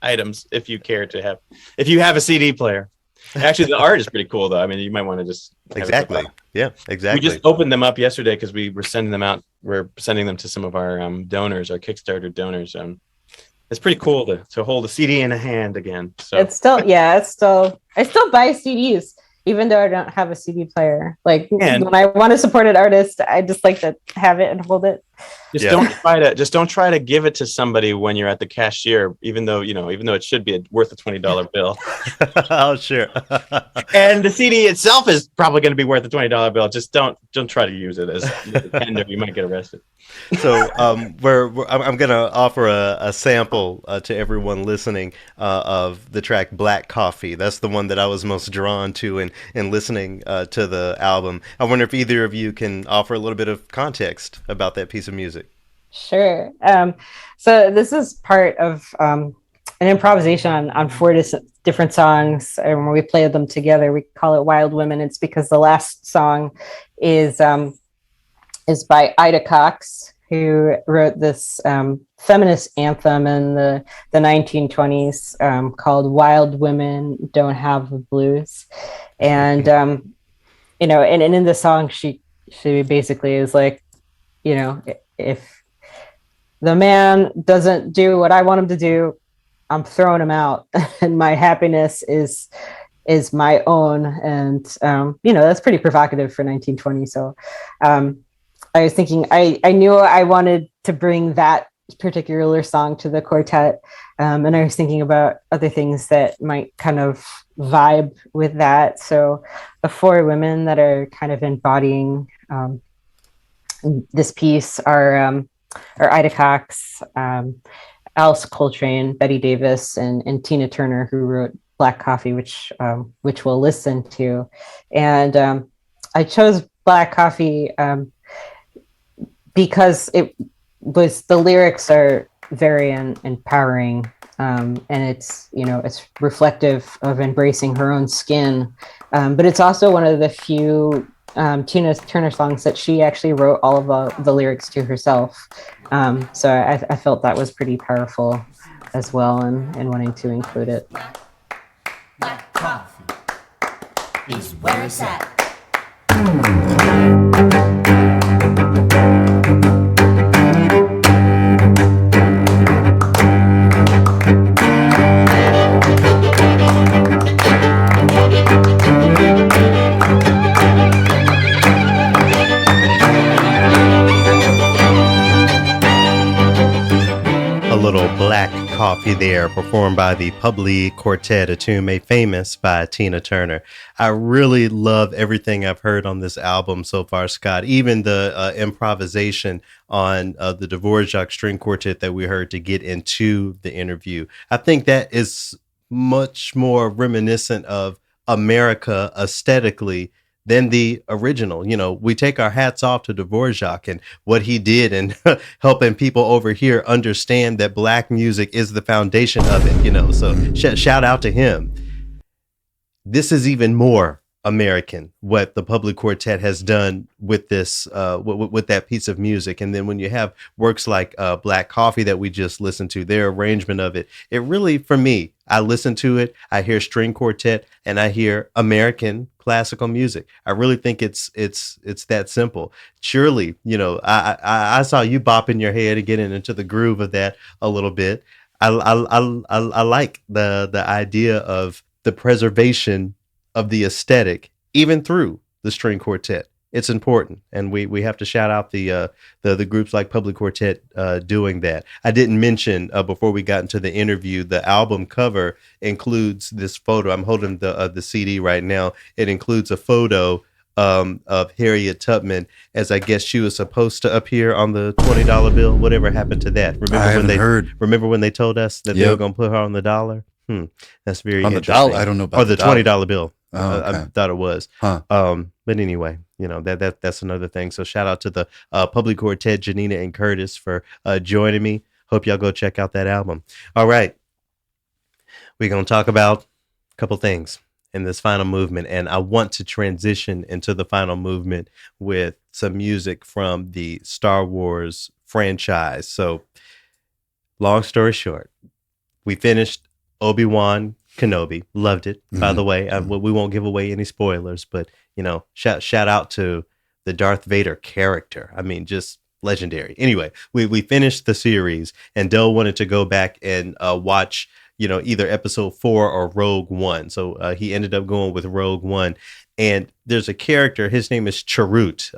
items if you care to have. If you have a CD player. Actually, the art is pretty cool, though. I mean, you might want to just exactly. Yeah, exactly. We just opened them up yesterday because we were sending them out. We're sending them to some of our donors, our Kickstarter donors. It's pretty cool to hold a CD in a hand again. So I still buy CDs, even though I don't have a CD player. Like when I want to support an artist, I just like to have it and hold it. Don't try to give it to somebody when you're at the cashier, even though it should be worth a $20 bill. Oh, sure. And the CD itself is probably going to be worth a $20 bill. Just don't try to use it as a tender. You might get arrested. So I'm going to offer a sample to everyone listening of the track Black Coffee. That's the one that I was most drawn to in listening to the album. I wonder if either of you can offer a little bit of context about that piece of music. Sure. So this is part of an improvisation on 4 different songs. And when we play them together, we call it Wild Women. It's because the last song is by Ida Cox, who wrote this feminist anthem in the 1920s called Wild Women Don't Have the Blues. And, and in the song, she basically is like, if the man doesn't do what I want him to do, I'm throwing him out, and my happiness is my own. And that's pretty provocative for 1920. So I was thinking, I knew I wanted to bring that particular song to the quartet, and I was thinking about other things that might kind of vibe with that. So the 4 women that are kind of embodying this piece are Ida Cox, Alice Coltrane, Betty Davis, and Tina Turner, who wrote Black Coffee, which we'll listen to. And I chose Black Coffee because the lyrics are very empowering, and it's reflective of embracing her own skin, but it's also one of the few Tina Turner songs that she actually wrote all of the lyrics to herself. So I felt that was pretty powerful as well, and wanting to include it. Black coffee is where it's at. Little Black Coffee there, performed by the PUBLIQuartet, a tune made famous by Tina Turner. I really love everything I've heard on this album so far, Scott. Even the improvisation on the Dvorak string quartet that we heard to get into the interview. I think that is much more reminiscent of America aesthetically than the original. We take our hats off to Dvorak and what he did and helping people over here understand that Black music is the foundation of it, so shout out to him. This is even more American, what the PUBLIQuartet has done with this, with that piece of music. And then when you have works like Black Coffee that we just listened to, their arrangement of it, it really, for me, I listen to it, I hear string quartet, and I hear American classical music. I really think it's that simple. Surely, I saw you bopping your head and getting into the groove of that a little bit. I like the idea of the preservation of the aesthetic, even through the string quartet. It's important, and we have to shout out the groups like PUBLIQuartet doing that. I didn't mention before we got into the interview, the album cover includes this photo. I'm holding the CD right now. It includes a photo of Harriet Tubman, as I guess she was supposed to appear on the $20 bill. Whatever happened to that? Remember when they told us that they were going to put her on the dollar? That's very on interesting. The I don't know about or the $20 bill. Oh, okay. I thought it was. Huh. But anyway, that's another thing. So shout out to the PUBLIQuartet, Janina and Curtis, for joining me. Hope y'all go check out that album. All right. We're going to talk about a couple things in this final movement. And I want to transition into the final movement with some music from the Star Wars franchise. So long story short, we finished Obi-Wan Kenobi. Loved it, by the way. We won't give away any spoilers, but shout out to the Darth Vader character. I mean, just legendary. Anyway, we finished the series, and Dell wanted to go back and watch either episode 4 or Rogue One. So he ended up going with Rogue One. And there's a character, his name is Charut.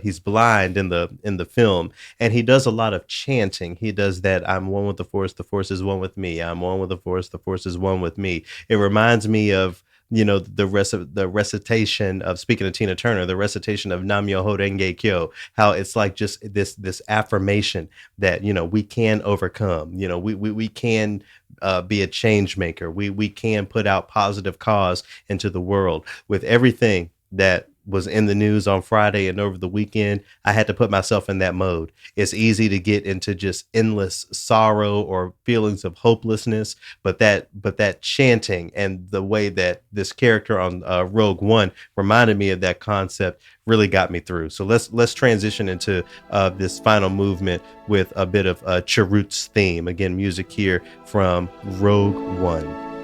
He's blind in the film, and he does a lot of chanting. He does that, I'm one with the force is one with me. I'm one with the force is one with me. It reminds me of, the recitation of, speaking of Tina Turner, the recitation of Nam Myoho Renge Kyo, how it's like just this affirmation that, we can overcome, we can be a change maker. We can put out positive cause into the world. With everything that was in the news on Friday and over the weekend, I had to put myself in that mode. It's easy to get into just endless sorrow or feelings of hopelessness, but that chanting and the way that this character on Rogue One reminded me of that concept really got me through. So let's transition into this final movement with a bit of Charut's theme. Again, music here from Rogue One.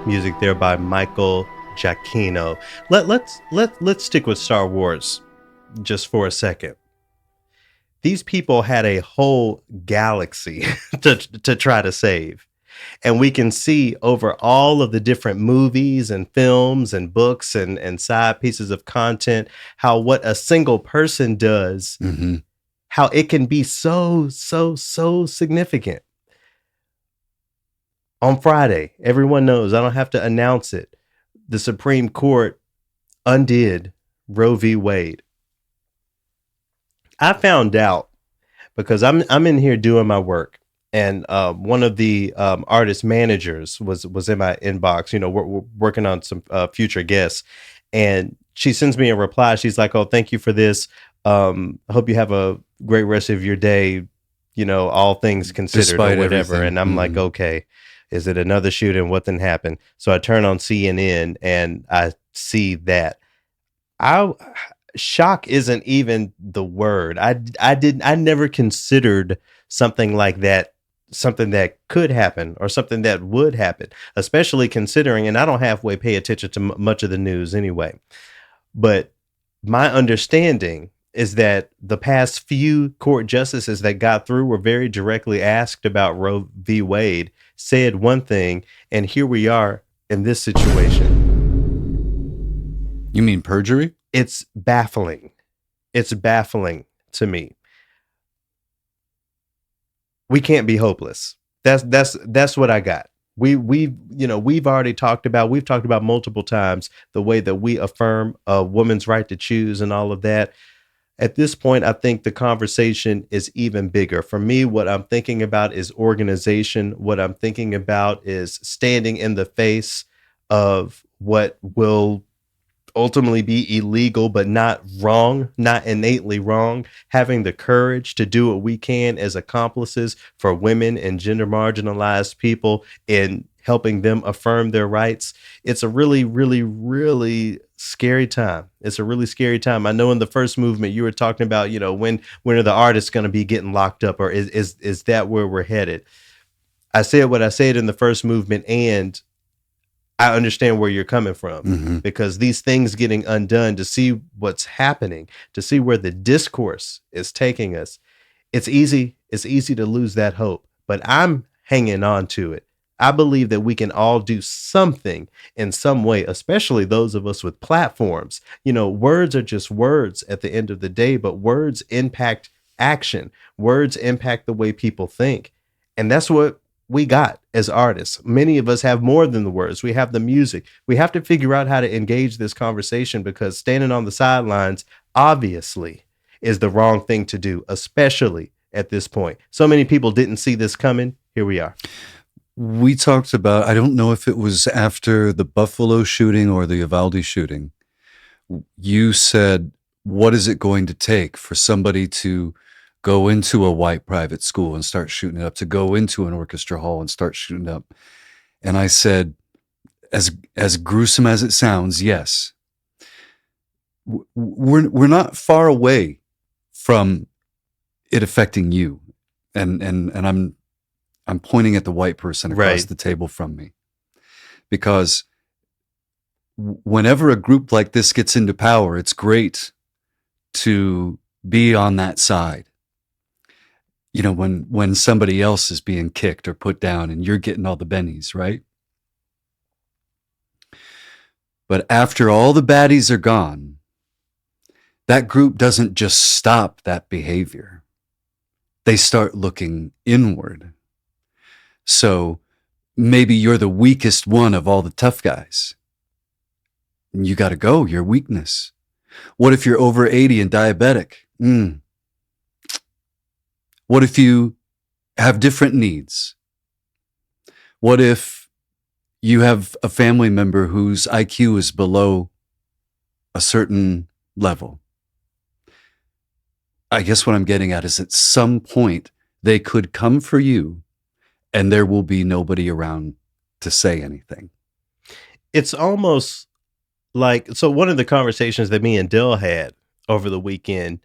Music there by Michael Giacchino. Let's stick with Star Wars just for a second. These people had a whole galaxy to try to save. And we can see over all of the different movies and films and books and side pieces of content, how what a single person does, how it can be so significant. On Friday, everyone knows, I don't have to announce it, the Supreme Court undid Roe v. Wade. I found out because I'm in here doing my work, and one of the artist managers was in my inbox. We're working on some future guests, and she sends me a reply. She's like, "Oh, thank you for this. I hope you have a great rest of your day. All things considered, Despite or whatever." everything. And I'm like, "Okay. Is it another shooting? What then happened?" So I turn on CNN and I see that. Shock isn't even the word. I never considered something like that, something that could happen or something that would happen, especially considering, and I don't halfway pay attention to much of the news anyway. But my understanding is that the past few court justices that got through were very directly asked about Roe v. Wade, said one thing, and here we are in this situation. You mean perjury? It's baffling. It's baffling to me. We can't be hopeless. That's what I got. We've already talked about multiple times the way that we affirm a woman's right to choose and all of that. At this point, I think the conversation is even bigger. For me, what I'm thinking about is organization. What I'm thinking about is standing in the face of what will ultimately be illegal, but not wrong, not innately wrong. Having the courage to do what we can as accomplices for women and gender marginalized people in helping them affirm their rights. It's a really, really, really scary time. It's a really scary time. I know in the first movement you were talking about, when are the artists going to be getting locked up, or is that where we're headed? I said what I said in the first movement, and I understand where you're coming from, because these things getting undone, to see what's happening, to see where the discourse is taking us, it's easy to lose that hope, but I'm hanging on to it. I believe that we can all do something in some way, especially those of us with platforms. Words are just words at the end of the day, but words impact action. Words impact the way people think. And that's what we got as artists. Many of us have more than the words. We have the music. We have to figure out how to engage this conversation, because standing on the sidelines obviously is the wrong thing to do, especially at this point. So many people didn't see this coming. Here we are. We talked about, I don't know if it was after the Buffalo shooting or the Uvalde shooting. You said, what is it going to take for somebody to go into a white private school and start shooting it up, to go into an orchestra hall and start shooting up? And I said, as gruesome as it sounds, yes, we're not far away from it affecting you. And I'm pointing at the white person across the table from me, because whenever a group like this gets into power, it's great to be on that side. You know, when somebody else is being kicked or put down and you're getting all the bennies, right? But after all the baddies are gone, that group doesn't just stop that behavior. They start looking inward. So maybe you're the weakest one of all the tough guys. And you got to go, your weakness. What if you're over 80 and diabetic? What if you have different needs? What if you have a family member whose IQ is below a certain level? I guess what I'm getting at is at some point they could come for you and there will be nobody around to say anything. It's almost like, so one of the conversations that me and Dill had over the weekend,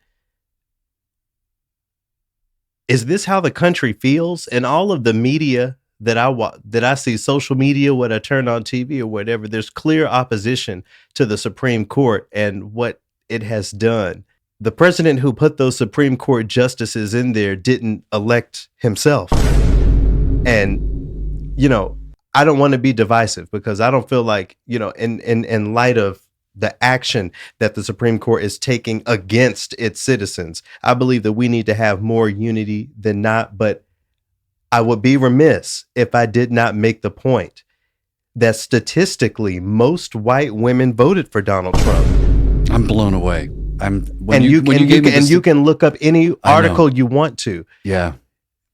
is this how the country feels? And all of the media that I see, social media, what I turn on TV or whatever, there's clear opposition to the Supreme Court and what it has done. The president who put those Supreme Court justices in there didn't elect himself. And, you know, I don't want to be divisive because I don't feel like, you know, in light of the action that the Supreme Court is taking against its citizens, I believe that we need to have more unity than not. But I would be remiss if I did not make the point that statistically, most white women voted for Donald Trump. I'm blown away. You can look up any article you want to. Yeah.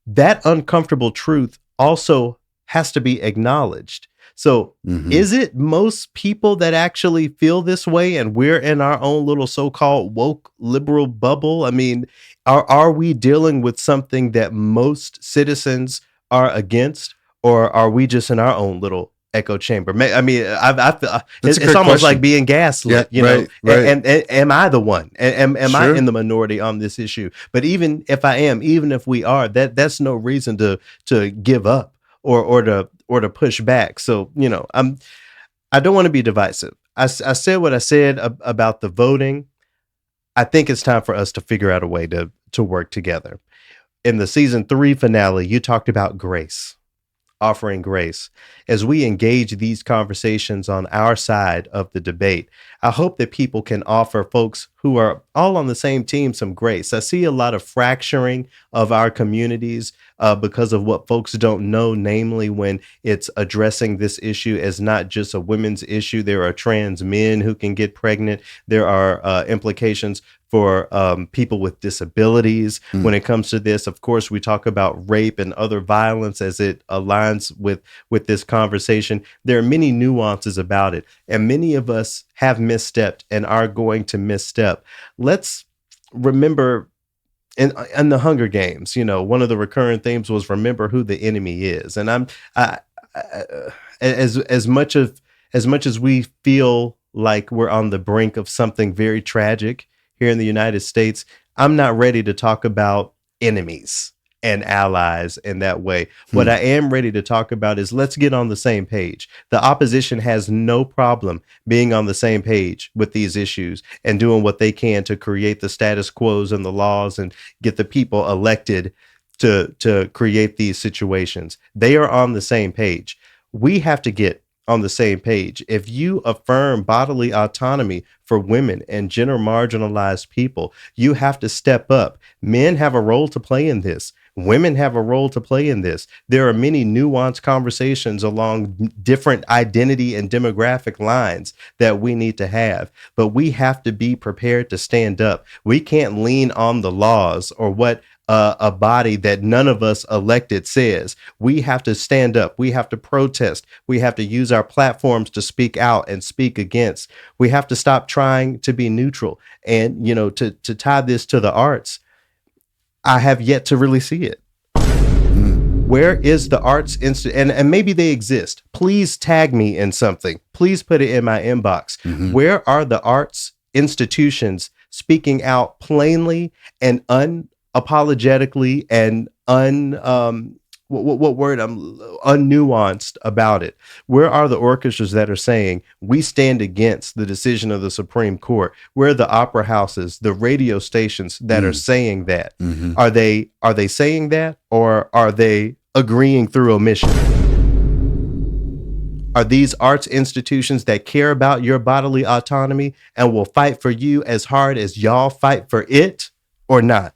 That uncomfortable truth also has to be acknowledged. So is it most people that actually feel this way and we're in our own little so-called woke liberal bubble? I mean, are we dealing with something that most citizens are against, or are we just in our own little echo chamber? I mean, I feel it's almost question. like being gaslit, know, and am I the one? Am I in the minority on this issue? But even if I am, even if we are, that's no reason to give up or to push back. So, you know, I don't want to be divisive. I said what I said about the voting. I think it's time for us to figure out a way to work together. In the season 3 finale, you talked about grace, offering grace. As we engage these conversations on our side of the debate, I hope that people can offer folks who are all on the same team some grace. I see a lot of fracturing of our communities because of what folks don't know, namely when it's addressing this issue as not just a women's issue. There are trans men who can get pregnant. There are implications for people with disabilities. When it comes to this, of course, we talk about rape and other violence as it aligns with this conversation. There are many nuances about it, and many of us have misstepped and are going to misstep. Let's remember in the Hunger Games, you know, one of the recurring themes was remember who the enemy is. And as much as we feel like we're on the brink of something very tragic here in the United States, I'm not ready to talk about enemies and allies in that way. What I am ready to talk about is let's get on the same page. The opposition has no problem being on the same page with these issues and doing what they can to create the status quos and the laws and get the people elected to create these situations. They are on the same page. We have to get on the same page. If you affirm bodily autonomy for women and gender marginalized people, you have to step up. Men have a role to play in this. Women have a role to play in this. There are many nuanced conversations along different identity and demographic lines that we need to have, but we have to be prepared to stand up. We can't lean on the laws or what a body that none of us elected says. We have to stand up. We have to protest. We have to use our platforms to speak out and speak against. We have to stop trying to be neutral. And, you know, to tie this to the arts, I have yet to really see it. Where is the arts and maybe they exist. Please tag me in something. Please put it in my inbox. Where are the arts institutions speaking out plainly and unapologetically and unnuanced about it? Where are the orchestras that are saying we stand against the decision of the Supreme Court? Where are the opera houses, the radio stations that are saying that? Are they saying that, or are they agreeing through omission? Are these arts institutions that care about your bodily autonomy and will fight for you as hard as y'all fight for it, or not?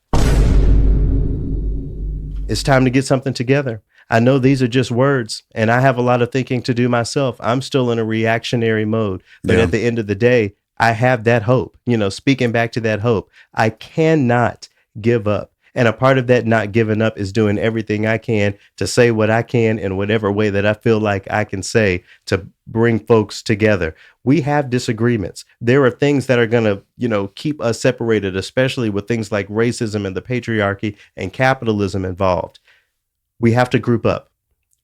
It's time to get something together. I know these are just words, and I have a lot of thinking to do myself. I'm still in a reactionary mode, but at the end of the day, I have that hope. Speaking back to that hope, I cannot give up. And a part of that not giving up is doing everything I can to say what I can in whatever way that I feel like I can say to bring folks together. We have disagreements. There are things that are going to, keep us separated, especially with things like racism and the patriarchy and capitalism involved. We have to group up.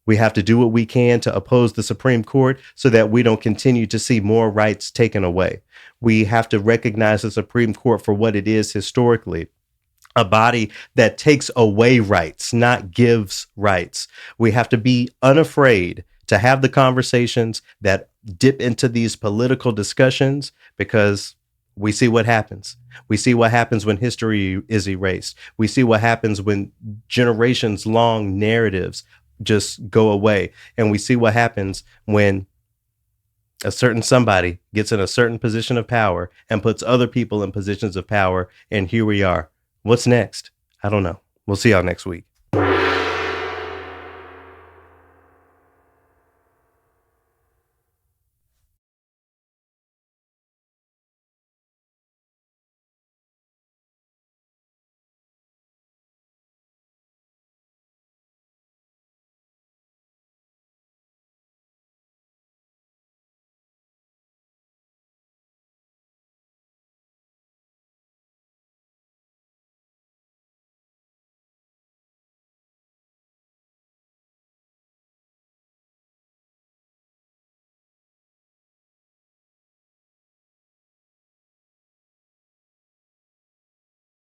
We have to do what we can to oppose the Supreme Court so that we don't continue to see more rights taken away. We have to recognize the Supreme Court for what it is historically. A body that takes away rights, not gives rights. We have to be unafraid to have the conversations that dip into these political discussions, because we see what happens. We see what happens when history is erased. We see what happens when generations long narratives just go away. And we see what happens when a certain somebody gets in a certain position of power and puts other people in positions of power. And here we are. What's next? I don't know. We'll see y'all next week.